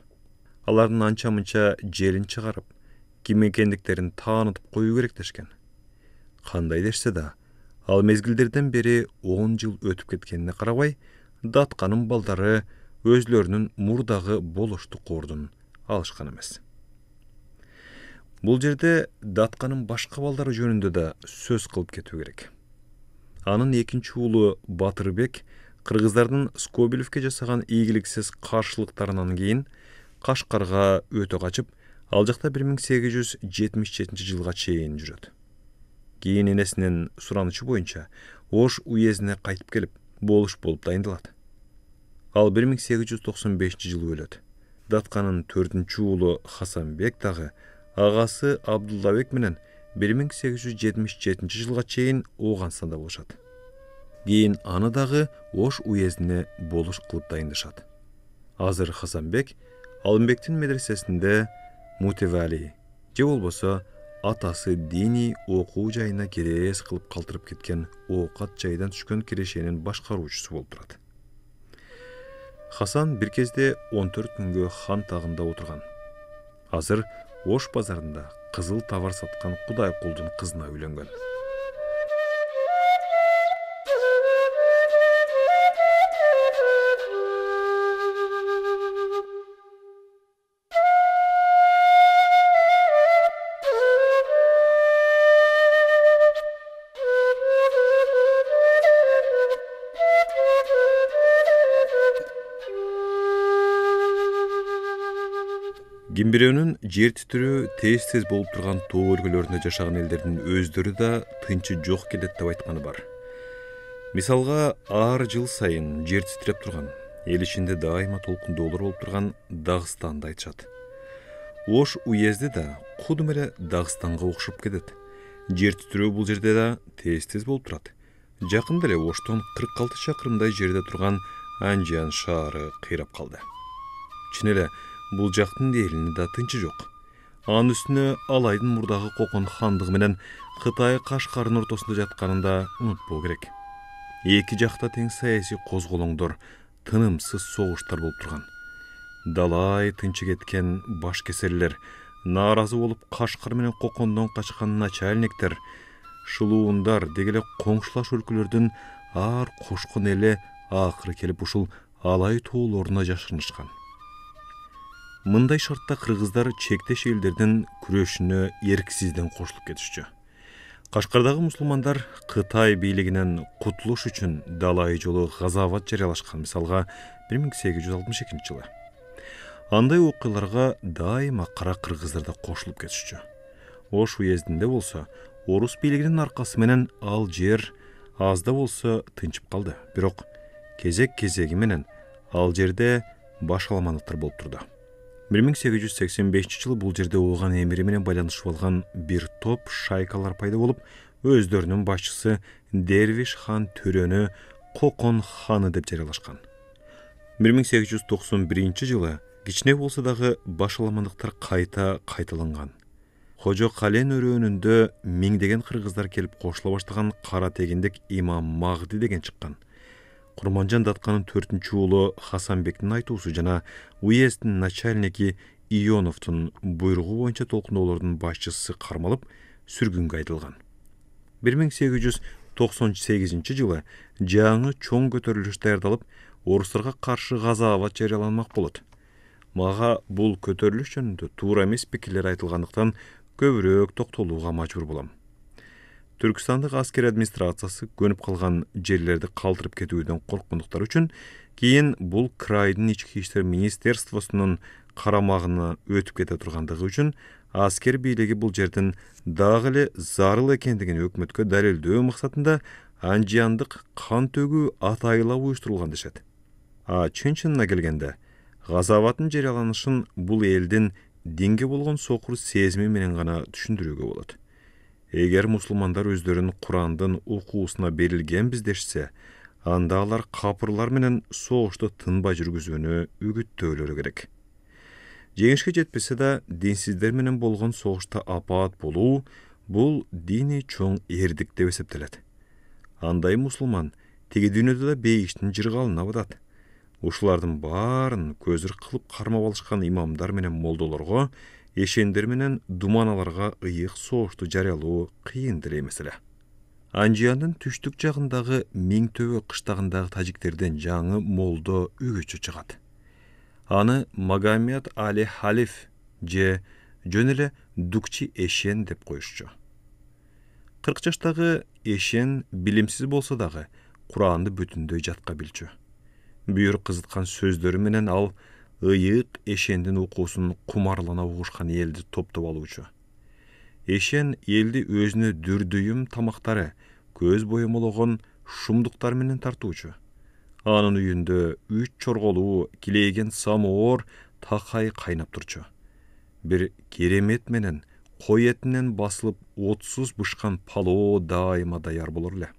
Алардын анча-мынча желин чыгарып, ким экендиктерин таанытып коюу керек дешкен. Кандай дешсе да, ал мезгилдерден бери 10 жыл өтүп кеткенине карабай, Датканын балдары өзлөрүнүн мурдагы болуштук ордун алышкан эмес. Бул жерде Датканын башка балдары жөнүндө да сөз кылып кетүү керек. Анын 2 уулу Батырбек кыргыздардын Скобелевке жасаган ийгиликсиз каршылыктарынан кийин Кашкарга өтө качып, ал жакта 1877 жылга чейин жүрөт. Кийин энесинин суранычы боюнча Ош уездине кайтып келип, болуш болуп дайындалат. Ал 1895 жылы өлөт. Датканын 4 уулу Хасанбек дагы агасы Абдуллабек менен 1877 жылга чейин Ооганстанда болушат. Кийин аны дагы Ош уездине болуш кылып дайындашат. Азыр Хасанбек Алымбектин медресесинде мутевали, же болбосо атасы диний окуу жайына керес кылып калтырып кеткен оокат жайдан түшкөн кирешенин башкаруучусу болуп турат. Хасан бир кезде 14 күнгө хан тагында отурган. Азыр Ош базарында кызыл товар саткан Кудайкулдун кызына үйлөнгөн. Кимбирөөнүн жер титирөө тез болуп турган тоо өлкөлөрүндө жашаган элдердин өздөрү да тынчы жок келет деп айтканы бар. Мисалга, ар жыл сайын жер титиреп турган, эл ичинде дайыма толкундоолор болуп турган Дагыстанды айтышат. Ош уезди да кудум эле Дагыстанга окшоп кетет. Жер титирөө бул жерде да тез болуп турат. Жакында эле Оштон 46 чакырымдай жерде турган Анжиан шаары кыйрап калды. Чын эле бул жактын элине да тынчы жок. Анын үстүнө Алайдын мурдагы Кокон хандыгы менен Кытай Кашкардын ортосунда жатканын да унутпоо керек. Эки жакта тең саясий козголоңдор, тынымсыз согуштар болуп турган. Далай тынчы кеткен баш кесерлер, нааразы болуп Кашкар менен Кокондон качкан начальниктер, шылуундар дегеле коңшулаш өлкөлөрдүн ар кошкон эли акыры келип ушул Алай тоолоруна жашырнышкан. Мындай шартта кыргыздар чектеш элдердин күрөшүнө эрксизден кошулуп кетишчү. Кашкардагы мусулмандар Кытай бийлигинен кутулуш үчүн далай жолу газават жарыялашкан, мисалга 1862 жылы. Андай окуяларга дайыма кара кыргыздар да кошулуп кетишчү. Ош уездинде болсо, орус бийлигинин аркасы менен ал жер азда болса тынчып қалды. Бирок кезек-кезеги менен ал жерде башаламандыктар болуп турду. 1885 жылы бул жерде ооган эмири менен байланышып алган бир топ шайкалар пайда болуп, өздөрүнүн башчысы Дервиш хан төрөнү Кокон ханы деп жарыялашкан. 1891 жылы кичине болсо дагы башаламандыктар кайталанган. Хожо Кален өрөөнүндө миңдеген кыргыздар келип кошула баштаган кара тегиндик имам Магди деген чыккан. Курманжан Датканын 4-чү уулу Хасанбектин айтуусу жана уездин начальники Ионовдун буйругу боюнча толкуноолордун башчысы кармалып, сүргүнгө айдылган. 1898 жылы жаңы чоң көтөрүлүш даярдалып, орустарга каршы газаават жарыяланмак болот. Мага бул көтөрүлүш жөнүндө туура эмес пикирлер айтылгандыктан көбүрөөк токтолууга мажбур болом. Түркістандық аскер администрациясы көнүп калган жерлерди калтырып кетүүдөн корккондуктары үчүн кийин бул крайдын ички иштер министерствосунун карамагына өтүп кете тургандыгы үчүн аскер бийлиги бул жердин дагы эле зарыл экендигин өкмөткө далилдөө максатында анжияндык кан төгүү атайылап уюштурулган дешет. Чын чынына келгенде газаваттын жарыяланышын бул элдин динге болгон сокур сезими менен гана түшүндүрүүгө болот. Эгер мусулмандар өздөрүн Курандын окуусуна берилгенбиз дешсе, анда алар капырлар менен согушту тынбай жүргүзүүнү үгүттөөлөрү керек. Жеңишке жетпесе да, динсиздер менен болгон согушта апаат болуу бул диний чоң эрдик деп эсептелет. Андай мусулман тиги дүйнөдө да бейиштин жыргалына абадат. Ушулардын баарын көзүр кылып кармап алышкан имамдар менен молдолорго, эшендер менен думаналарга ыйык согушту жарыялоо кыйын деле эмес эле. Анжияндын түштүк жагындагы Миңтөбө кыштагындагы тажиктерден жаңы молдо үгүчү чыгат. Аны Магомед Али Халиф же жөн эле Дукчи Эшен деп коюшчу. 40 жаштагы Эшен билимсиз болсо дагы Куранды бүтүндөй жатка билчү. Бүйүр кызыткан сөздөрү менен ал ыйык Эшендин окуусун кумарлана угушкан элди топтоп алуучу. Эшен элди өзүнө дүрдүйүм тамактары, көз боемологон шумдуктар менен тартуучу. Анын үйүндө 3 чорголуу килейген самоор такай кайнап турчу. Бир керемет менен кой этинен басылып отсуз бышкан палоо дайыма даяр болор эле.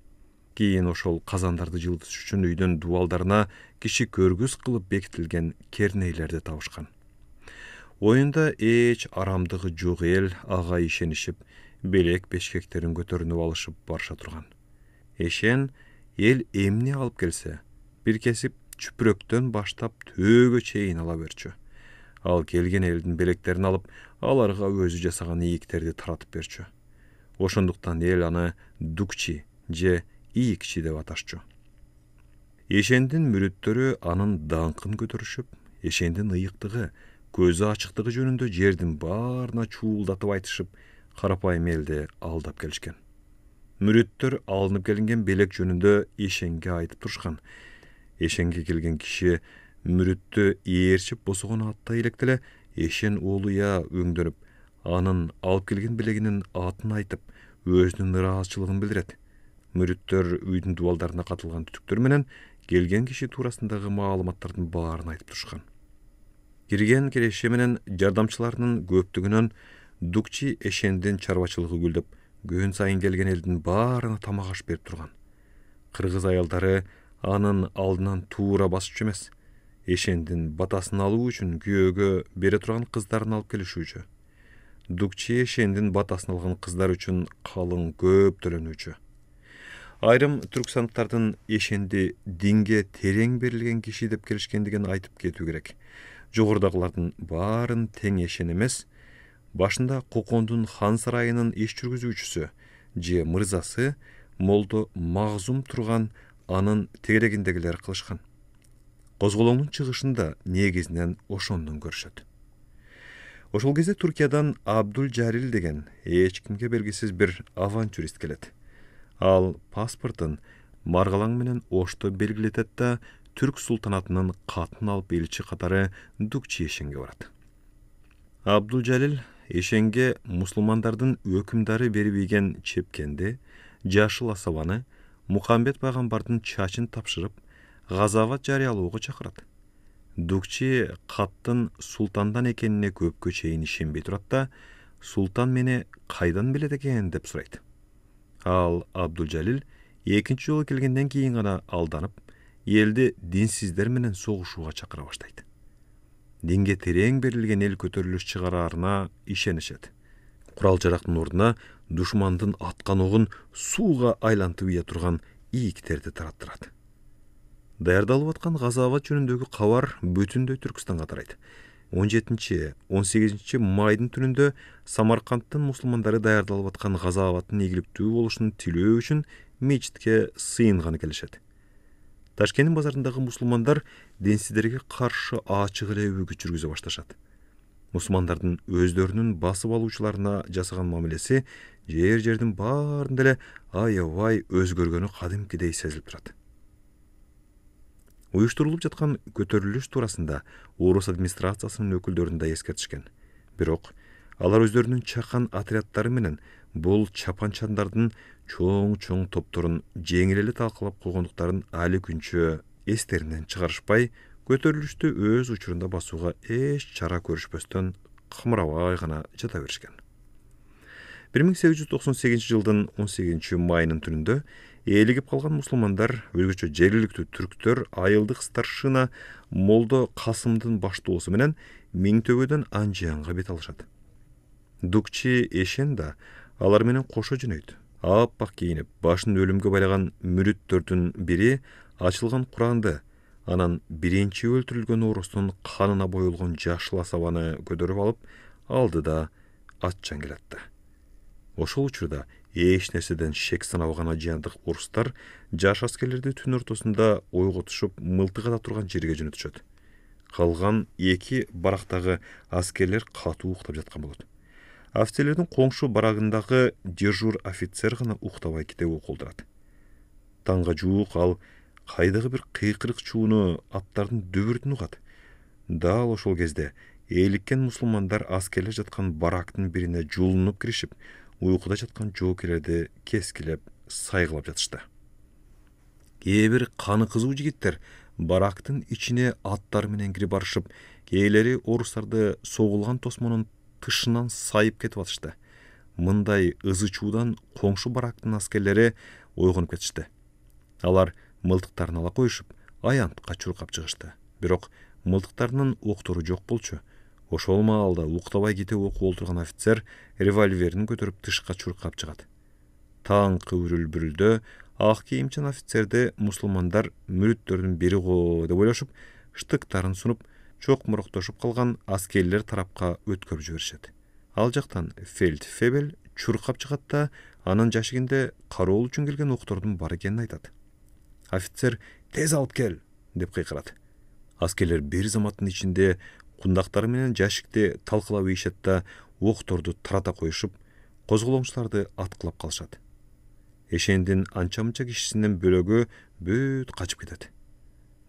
Кийин ошол казандарды жылытыш үчүн үйдүн дубалдарына киши көргүз кылып бекитилген кернейлерди табышкан. Оюнда эч арамдыгы жок эл ага ишенишип, белек бешкектерин көтөрүнүп алышып барыша турган. Эшен эл эмне алып келсе, бир кесип чүпүрөктөн баштап төөгө чейин ала берчү. Ал келген элдин белектерин алып, аларга өзү жасаган ийиктерди таратып берчү. Ошондуктан эл аны Дукчи же ийикчи деп аташчу. Эшендин мүрүттөрү анын даңкын көтөрүшүп, Эшендин ыйыктыгы, көзү ачыктыгы жөнүндө жердин баарына чуулдатып айтышып, карапайым элди алдап келишкен. Мүрүттөр алынып келинген белек жөнүндө Эшенге айтып турушкан. Эшенге келген киши мүрүттү ээрчип босогон аттай электеле Эшен оолуя өңдөнүп, анын алып келген белегинин атын айтып, өзүнүн ыраазычылыгын билдирет. Мүрүттөр үйдүн дубалдарына катылган түтүктөр менен келген киши туурасындагы маалыматтардын баарын айтып турушкан. Кирген киреше менен жардамчыларынын көптүгүнөн Дукчи Эшендин чарбачылыгы гүлдөп, күн сайын келген элдин баарына тамак аш берип турган. Кыргыз аялдары анын алдынан туура басчу эмес, Эшендин батасын алуу үчүн күйөөгө бере турган кыздарын алып келишүүчү. Дукчи Эшендин батасын алган кыздар үчүн калың көп төлөнүүчү. Айрым түрксандыктардын Эшенди динге терең берилген киши деп келишкендигин айтып кетүү керек. Жогорудагылардын баарын тең Эшен эмес, башында Кокондун хан сарайынын иш жүргүзүүчүсү же мырзасы молдо Магзум турган анын тегерегиндегилер кылышкан. Козголоңдун чыгышында негизинен ошондон көрүшөт. Ошол кезде Туркиядан Абдул Жарил деген эч кимге белгисиз бир авантюрист келет. Ал паспортун маргалаң менен Ошто белгилетет да Түрк султанатынын катын алып элчи катары Дукчи Эшенге барат. Абдул Жалил Эшенге мусулмандардын өкүмдары берип ийген чепкенди, жашыл асабаны, Мұхаммед пайғамбардың чачын тапшырып, ғазават жариялауға чакырат. Дукчи қаттын султандан екеніне көпкө чейин ишенбей турат да, султан мени кайдан билет экен деп сурайт. Ал Абдул-Жалил экинчи жолу келгенден кийин гана алданып, элди динсиздер менен согушууга чакыра баштайт. Динге терең берилген эл көтөрүлүш чыгараарына ишенишет. Курал жарактын ордуна душмандын аткан огун сууга айлантып ийе турган ийиктерди тараттырат. Даярдалып аткан Газават жөнүндөгү кабар бүтүндөй Түркстанга тарайт. 17-18 майдын түнүндө Самаркандтын мусулмандары даярдалып аткан Газаваттын ийгиликтүү болушун тилөө үчүн мечитке сыйынганы келишет. Ташкенттин базарындагы мусулмандар динсиздерге каршы ачык эле үгүт жүргүзө башташат. Мусулмандардын өздөрүнүн басып алуучуларына жасаган мамилеси жердин баарында эле аябай өзгөргөнү кадимкидей сезилип турат. Уюштурулуп жаткан көтөрүлүш туурасында орус администрациясынын өкүлдөрүн да эскертишкен. Бирок алар өздөрүнүн чакан отряддары менен бул чапанчандардын чоң топторун жеңил эле талкалап койгондуктарын али күнчө эстеринен чыгарышпай, көтөрүлүштү өз учурунда басууга эч чара көрүшпөстөн кымырабай гана жата беришкен. 1898 жылдын 18 майынын түнүндө ээлигип калган мусулмандар, өзгөчө жергиликтүү түрктөр айылдык старшина Молдо Касымдын баштоосу менен Миңтөбөдөн Анжиянга бет алышат. Дукчи Эшен да алар менен кошо жөнөйт. Аппак кийинип, башын өлүмгө байлаган мүрүттөрдүн бири ачылган Куранды, анан биринчи өлтүрүлгөн орустун канына боюлгон жашыл асабаны көтөрүп алып, алды да атчан келатты. Ошол учурда эч нерседен шек санабаган ажыяндык орустар жаш аскерлерди түн ортосунда ойго тушуп мылтыгада турган жерге жөнөтүшөт. Калган эки барактагы аскерлер катуу уктап жаткан болот. Офицерлердин коңшу барагындагы дежур офицер гана уктабай китеп окулдурат. Таңга жуук ал кайдагы бир кыйкырык чууну, аттардын дүбүрүтүн угат. Дал ошол кезде ээликкен мусулмандар аскерлер жаткан барактын бирине жулунуп киришип, уйкуда жаткан жоокерлерди кескилеп, сайгылап жатышты. Кээ бир каны кызуу жигиттер барактын ичине аттары менен кирип барышып, кээлери орустарды согулган тосмонун тышынан сайып кетип атышты. Мындай ызы чуудан коңшу барактын аскерлери ойгонуп кетишти. Алар мылтыктарын ала коюшуп, аянтка чуркап чыгышты. Бирок мылтыктарынын октору жок болчу. Ошол маалда уктабай китеп окуп олтурган офицер револьверин көтөрүп тышка чуркап чыгат. Таңкы үрүл-бүрүлдө ак кийимчан офицерди мусулмандар мүрүттөрдүн бири го деп ойлошуп, штыктарын сунуп, чокмуроктошуп калган аскерлер тарапка өткөрүп жиберишет. Ал жактан фельдфебель чуркап чыгат да, анын жашигинде кароол үчүн келген октордун бар экенин айтат. Офицер «Тез алып кел!» деп кыйкырат. Аскерлер бир заматтын ичинде кундактары менен жашикти талкалап ийишет да, окторду тарата коюшуп, козголоңчуларды аткылап калышат. Эшендин анча-мынча кишисинин бөлөгү бүт качып кетет.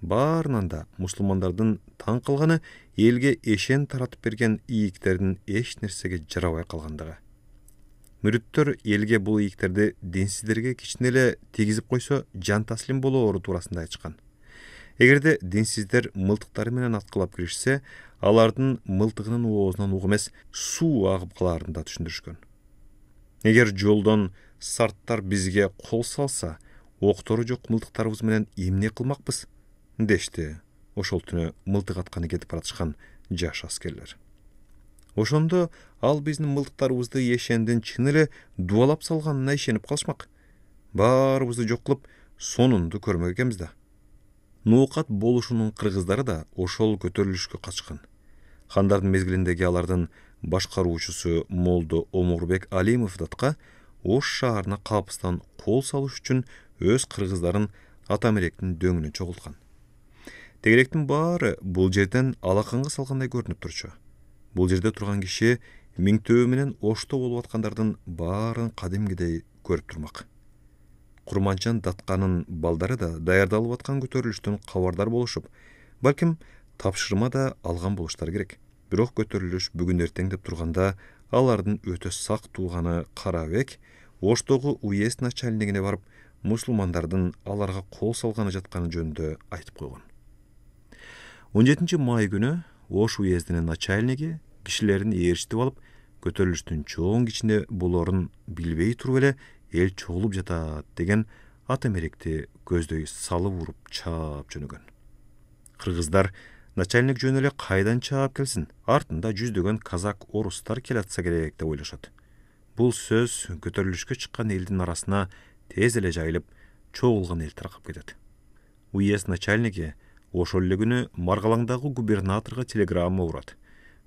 Баарынан да мусулмандардын таң калганы элге эшен таратып берген ийиктердин эч нерсеге жарабай калгандыгы. Мүрүттөр элге бул ийиктерди динсиздерге кичине эле тийгизип койсо жан таслим болоору туурасында айтышкан. Эгерде динсиздер мылтыктары менен аткылап киришсе, алардын мылтыгынын оозунан ук эмес, суу агып калаарын да түшүндүрүшкөн. Эгер жолдон сарттар бизге кол салса, октору жок мылтыктарыбыз менен эмне кылмакпыз? Дешти ошол түнү мылтык атканы кетип баратышкан жаш аскерлер. Ошондо ал биздин мылтыктарыбызды эшендин чын эле дубалап салганына ишенип калышмак. Баарыбызды жок кылып, сонунду көрмөк экенбиз да. Нуукат болушунун кыргыздары да ошол көтөрүлүшкө катышкан. Хандардын мезгилиндеги алардын башкаруучусу Молдо Омурбек Алимов датка Ош шаарына калпыстан кол салыш үчүн өз кыргыздарын Атамеректин дөңүнө чогулткан. Тегеректин баары бул жерден алаканга салгандай көрүнүп турчу. Бул жерде турган киши Миңтөбө менен Ошто болуп аткандардын баарын кадимгидей көрүп турмак. Курманчан Датканын балдары да даярдалып аткан көтөрүлүштөн кабардар болушуп, балким тапшырма да алган болуштары керек. Бирок көтөрүлүш бүгүн эртең деп турганда, алардын өтө сак тууганы Карабек Оштогу уезд начальнигине барып, мусулмандардын аларга кол салганы жатканы жөнүндө айтып койгон. 17 май күнү Ош уездинин начальниги кишилерин ээрчитип алып, көтөрүлүштүн чоң кичине болорун билбей туруп эле эл чогулуп жатат деген ата меректи көздөй салып уруп чаап жөнөгөн. Кыргыздар начальник жөн эле кайдан чаап келсин, артында жүздөгөн казак орустар келатса керек деп ойлошот. Бул сөз көтөрүлүшкө чыккан элдин арасына тез эле жайылып, чогулган эл таркап кетет. Уезд начальниги ошол эле күнү Маргалаңдагы губернаторго телеграмма урат.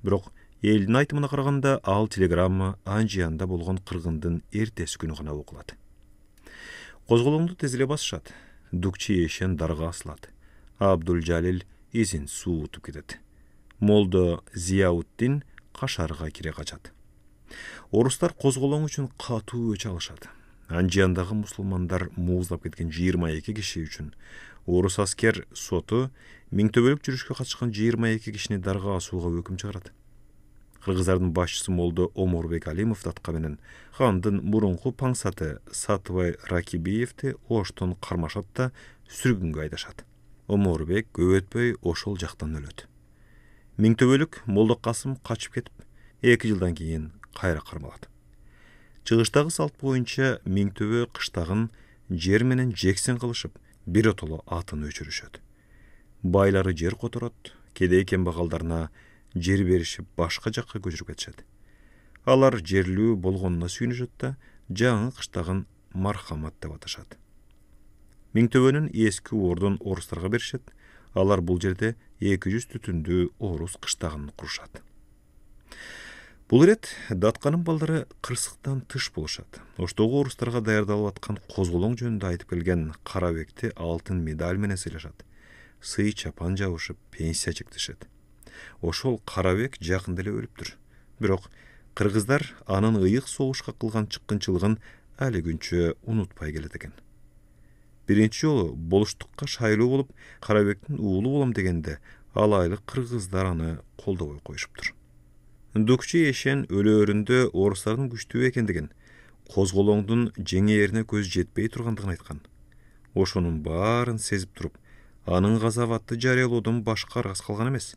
Бирок элдин айтымына караганда ал телеграмма Анжиянда болгон кыргындын эртеси күнү гана окулат. Козголоңду тез эле басышат. Дукчи Ешен дарга асылат. Абдулжалил изин суутуп кетет. Молдо Зияутдин Кашарга кире качат. Орустар козголоң үчүн катуу өч алышат. Анжияндагы мусулмандар мууздап кеткен 22 киши үчүн орус аскер соту миңтөбөлүк жүрүшкө катышкан 22 кишини дарга асууга өкүм чыгарат. Кыргыздардын башчысы Молдо Омурбек Алимов датка менен хандын мурунку паңсаты Сатыбай Ракибиевди Оштон кармашат да сүргүнгө айдашат. Омурбек көп өтпөй ошол жактан өлөт. Миңтөбөлүк Молдо Касым качып кетип, 2 жылдан кийин кайра кармалат. Чыгыштагы салт боюнча Миңтөбө кыштагын жер менен жексен кылышып, бир отоло атын өчүрүшөт. Байлары жер которот, кедей кембагалдарына жер беришип башка жакка көчүрүп кетишет. Алар жерлүү болгонуна сүйүнүшөт да жаңы кыштагын мархамат деп аташат. Миңтөбөнүн эски ордун орустарга беришет. Алар бул жерде 200 түтүндүү орус кыштагын курушат. Бул ирет датканын балдары кырсыктан тыш болушат. Оштогу орустарга даярдалып аткан козголоң жөнүндө айтып келген Карабекти алтын медаль менен сыйлашат. Сый чапан жабышып, пенсия чектешет. Ошол Карабек жакында эле өлүптүр. Бирок кыргыздар анын ыйык согушка кылган чыккынчылыгын али күнчө унутпай келет экен. Биринчи жолу болуштукка шайлоо болуп, Карабектин уулу болом дегенде, алайлык кыргыздар аны колдобой коюшуптур. Дукчи Ешен өлөөрүндө орустардын күчтүү экендигин, козголоңдун жеңээрине көз жетпей тургандыгын айткан. Ошонун баарын сезип туруп, анын газабатты жарыялоодон башка аргасы калган эмес.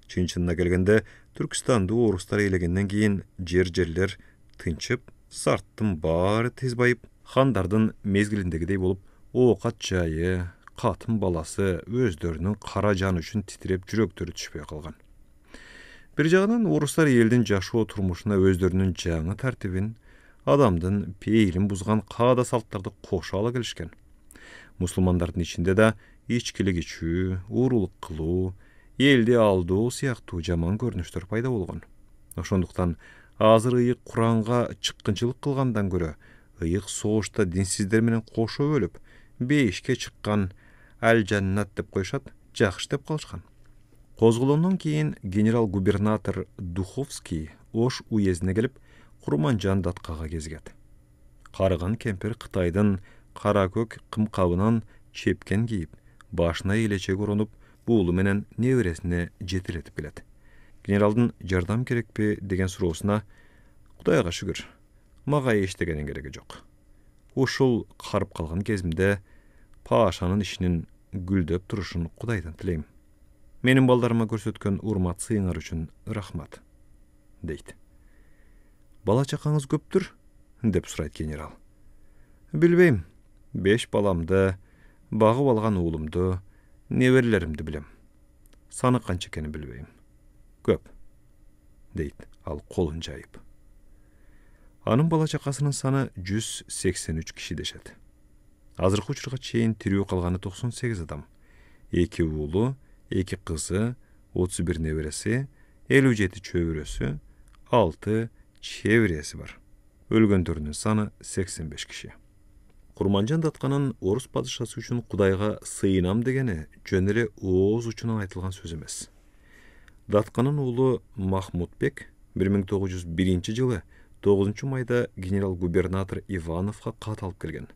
Чын-чынына келгенде, Түркстанды орустар ээлегенден кийин жерлер тынчып, сарттын баары тез байып, хандардын мезгилиндегидей болуп, оокат жайы, катын баласы өздөрүнүн кара жаны үчүн титиреп жүрөктөрү түшпөй калган. Бир жагынан орустар элдин жашоо турмушуна өздөрүнүн жаңы тартибин, адамдын пейилин бузган каада салттарды кошо ала келишкен. Мусулмандардын ичинде да ичкилик ичүү, уурулук кылуу, элди алдоо сыяктуу жаман көрүнүштөр пайда болгон. Ошондуктан азыр ыйык Куранга чыккынчылык кылгандан көрө, ыйык согушта динсиздер менен кошо өлүп, бейишке чыккан Аль-Жаннат деп коюшат, жакшы деп калышкан. Козголоңдон кийин генерал-губернатор Духовский Ош уездине келип, Курманжан даткага кезигет. Карыган кемпир Кытайдын кара көк кымкабынан чепкен кийип, башына элечек оронуп, уулу менен небересине жетелетип келет. Генералдын жардам керекпи деген суроосуна Кудайга шүгүр, мага эчтегенин кереги жок. Ушул карып калган кезимде Пашанын ишинин гүлдөп турушун Кудайдан тилейм. Менин балдарыма көрсөткөн урмат сыйыңар үчүн рахмат, дейт. Бала чакаңыз көптүр? Деп сурайт генерал. Билбейм, 5 баламды, багып алган уулумду, неберелеримди билем. Саны канча экенин билбейм. Көп, дейт ал колун жайып. Анын бала чакасынын саны 183 киши дешет. Азыркы учурга чейин тирүү калганы 98 адам. 2 уулу, 2 кызы, 31 небереси, 57 чөбүрөсү, 6 чебиреси бар. Өлгөндөрүнүн саны 85 киши. Курманжан датканын орус падышасы үчүн Кудайга сыйынам дегени жөн эле ооз учунан айтылган сөз эмес. Датканын уулу Махмудбек 1901 жылы 9 майда генерал-губернатор Ивановго кат алып келген.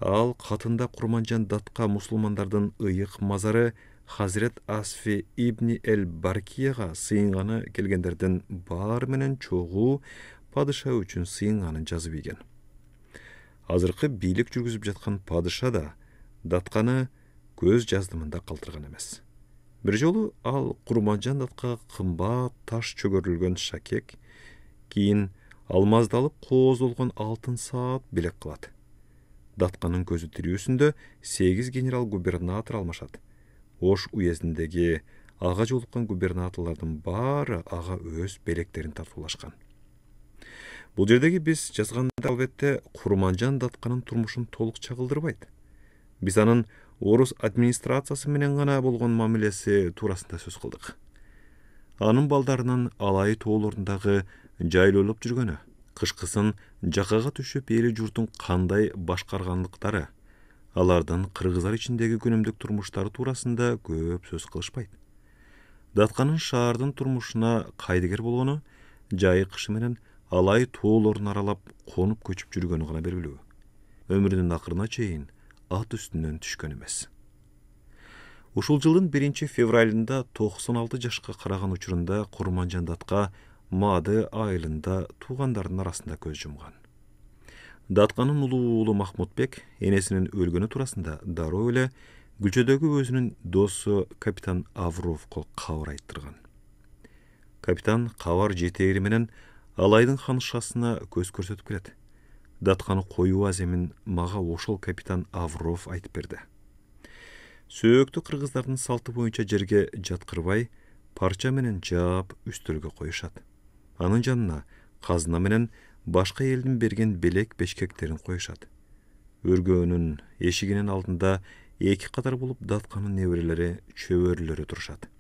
Ал катында Курманжан датка мусулмандардын ыйык мазары Хазрет Асфи ибни Эль-Баркияга сыйынганы келгендердин баары менен чогуу падыша үчүн сыйынганын жазып ийген. азыркы бийлик жүргүзүп жаткан падыша да Датканы көз жаздымында калтырган эмес. Бир жолу ал Курманжан датка кымбат таш чөгөрүлгөн шакек, кийин алмаздалып кооздолгон алтын саат белек кылат. Датканын көзү тирүүсүндө 8 генерал-губернатор алмашат. Ош уездиндеги ага жолуккан губернаторлордун баары ага өз белектерин тартуулашкан. Бул жердеги биз жазганда албетте Курманжан Датканын турмушун толук чагылдырбайт. Биз анын орус администрациясы менен гана болгон мамилеси туурасында сөз кылдык. Анын балдарынын алай тоолорундагы жайлуулуп жүргөнү, кышкысын жакага түшүп эли журтун кандай башкарганлыктары, алардын кыргыздар ичиндеги күнүмдүк турмуштары туурасында көп сөз кылышпайт. Датканын шаардын турмушуна кайдыгер болгону, жайы кышы менен алай тоолорун аралап конуп көчүп жүргөнү гана белгилүү. Өмүрүнүн акырына чейин ат үстүнөн түшкөн эмес. Ушул жылдын 1 февралында 96 жашка караган учурунда Курманжан Датка Мады айылында туугандарынын арасында көз жумган. Датканын улуу уулу Махмутбек энесинин өлгөнү туурасында дароо эле Күлчөдөгү өзүнүн досу капитан Авровко кабар айттырган. Капитан кабар жетери менен алайдын ханышасына көз көрсөтүп келет. Датканы коюу аземин мага ошол капитан Авров айтып берди. Сөөктү кыргыздардын салты боюнча жерге жаткырбай, парча менен жаап үстөлгө коюшат. Анын жанына казына менен башка элдин берген белек бешкектерин коюшат. Өргөөнүн эшигинин алдында эки катар болуп Датканын неберелери, чөбөрөлөрү турушат.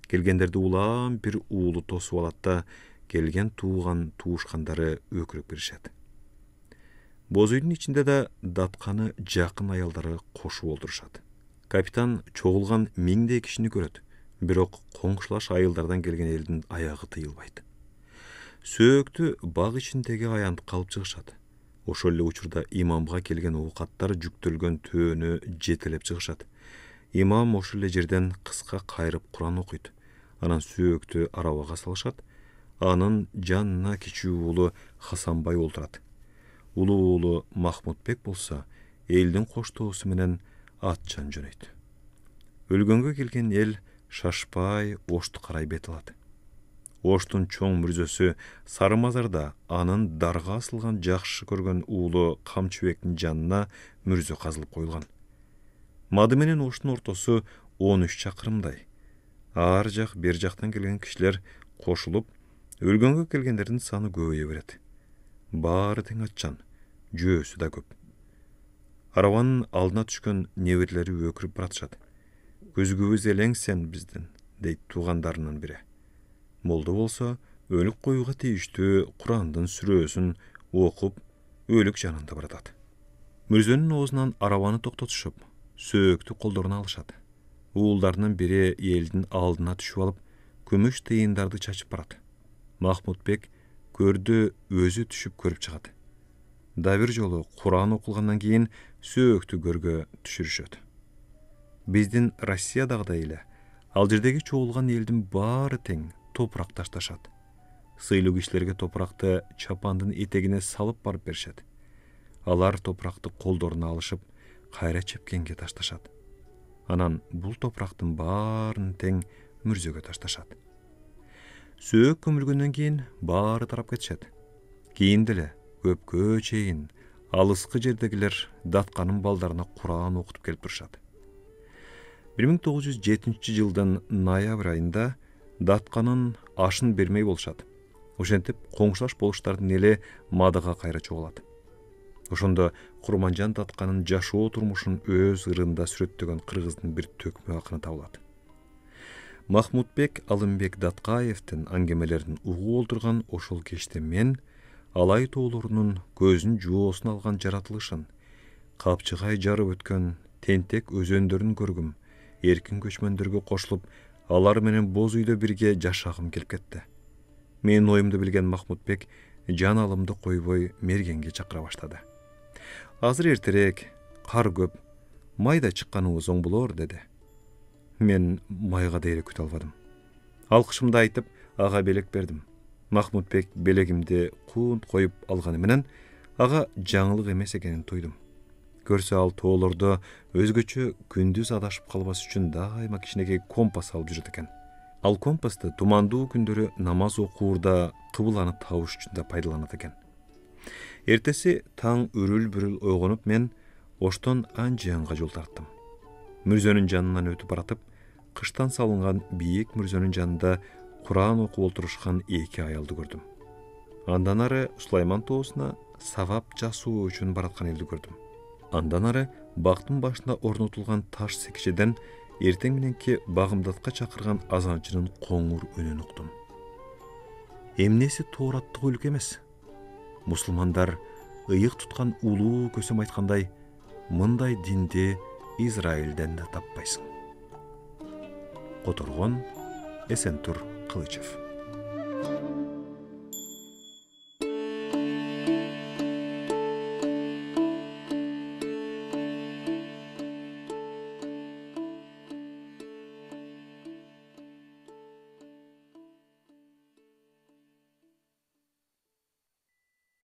Келгендерди улам бир уулу тосуп алат да, келген тууган туушкандары өкүрүп беришет. Боз үйдүн ичинде да Датканы жакын аялдары кошуп олтурушат. Капитан чогулган миңдей кишини көрөт, бирок коңшулаш айылдардан келген элдин аягы тыйылбайт. Сөөктү баг ичиндеги аянт калып чыгышат. Ошол эле учурда имамга келген оокаттар жүктөлгөн төөнү жетелеп чыгышат. Имам ошол эле жерден кыска кайрып Куран окуйт. Анан сөөктү арабага салышат. Анын жанына кичүү уулу Хасанбай олтурат. Улуу уулу Махмутбек болсо элдин коштоосу менен атчан жөнөйт. Өлгөнгө келген эл шашпай Ошту карай бет алат. Оштун чоң мүрзөсү Сары Мазарда анын дарга асылган жакшы көргөн уулу Камчыбектин жанына мүрзө казылып коюлган. Мады менен Оштун ортосу 13 чакырымдай. Ар жак бер жактан келген кишилер кошулуп, өлгөнгө келгендердин саны көбөйө берет. Баары тең атчан, жөөсү да көп. Арабанын алдына түшкөн неберелери өкүрүп баратышат. Көзгүбүз элең сен биздин, дейт туугандарынын бири. Молдо болсо, өлүк коюуга тийиштүү Курандын сүрөсүн окуп, өлүк жанында баратат. Мүрзөнүн оозунан арабаны токтотушуп, сөөктү колдоруна алышат. Уулдарынын бири элдин алдына түшүп алып, күмүш тыйындарды чачып барат. Махмутбек көрдү өзү түшүп көрүп чыгат. Да бир жолу Куран окулгандан кийин сөөктү көргө түшүрүшөт. Биздин Россиядагыдай эле ал жердеги чогулган элдин баары тең топурак ташташат. Сыйлуу кишилерге топуракты чапандын этегине салып барып беришет. Алар топуракты колдоруна алышып, кайра чепкенге ташташат. Анан бул топурактын баарын тең мүрзөгө ташташат. Сөөк көмүлгөндөн кийин баары тарап кетишет. Кийин деле көпкө чейин алыскы жердегилер Датканын балдарына Куран окутуп келип турушат. 1907 жылдын ноябрь айында Датканын ашын бермей болушат. Ошентип коңшулаш болуштардын эли Мадыга кайра чогулат. Ошондо Курманжан Датканын жашоо турмушун өз ырында сүрөттөгөн кыргыздын бир төкмө акыны табылат. Махмутбек Алымбек Даткаевдин аңгемелерин угуп олтурган ошол кечте мен алай тоолорунун көзүн жоосун алган жаратылышын, капчыгай жарып өткөн тентек өзөндөрүн көргүм, эркин көчмөндөргө кошулуп, алар менен боз үйдө бирге жашагым келип кетти. Менин оюмду билген Махмутбек жан алымды койбой мергенге чакыра баштады. Азыр эртерээк, кар көп, майда чыкканыбыз оң болор, деди. Мен майга дейре күтө албадым. Алкышымды айтып, ага белек бердим. Махмутбек белегимди кунт коюп алганы менен Ага жаңылык эмес экенин туйдум. Көрсө ал тоолордо өзгөчө күндүз адашып калбас үчүн дайыма кичинекей компас алып жүрөт экен. Ал компасты тумандуу күндөрү намаз окуурда кыбланы табыш үчүн да пайдаланат экен. Эртеси таң үрүл-бүрүл ойгонуп мен оштон Анжиянга жол тарттым. Мүрзөнүн жанынан өтүп баратып, кыштан салынган бийик мүрзөнүн жанында Куран окуп отурушкан эки аялды көрдүм. Андан ары Сулайман тоосуна савап жасоо үчүн бараткан элди көрдүм. Андан ары бактын башында орнотулган таш секичеден эртең мененки багымдатка чакырган азанчынын коңур үнүн уктум. Эмнеси тоораттык эмес. Мусулмандар ыйык туткан улуу көсөм айткандай, мындай динди Израилден да таппайсың. Которгон Эсентур Кылычев.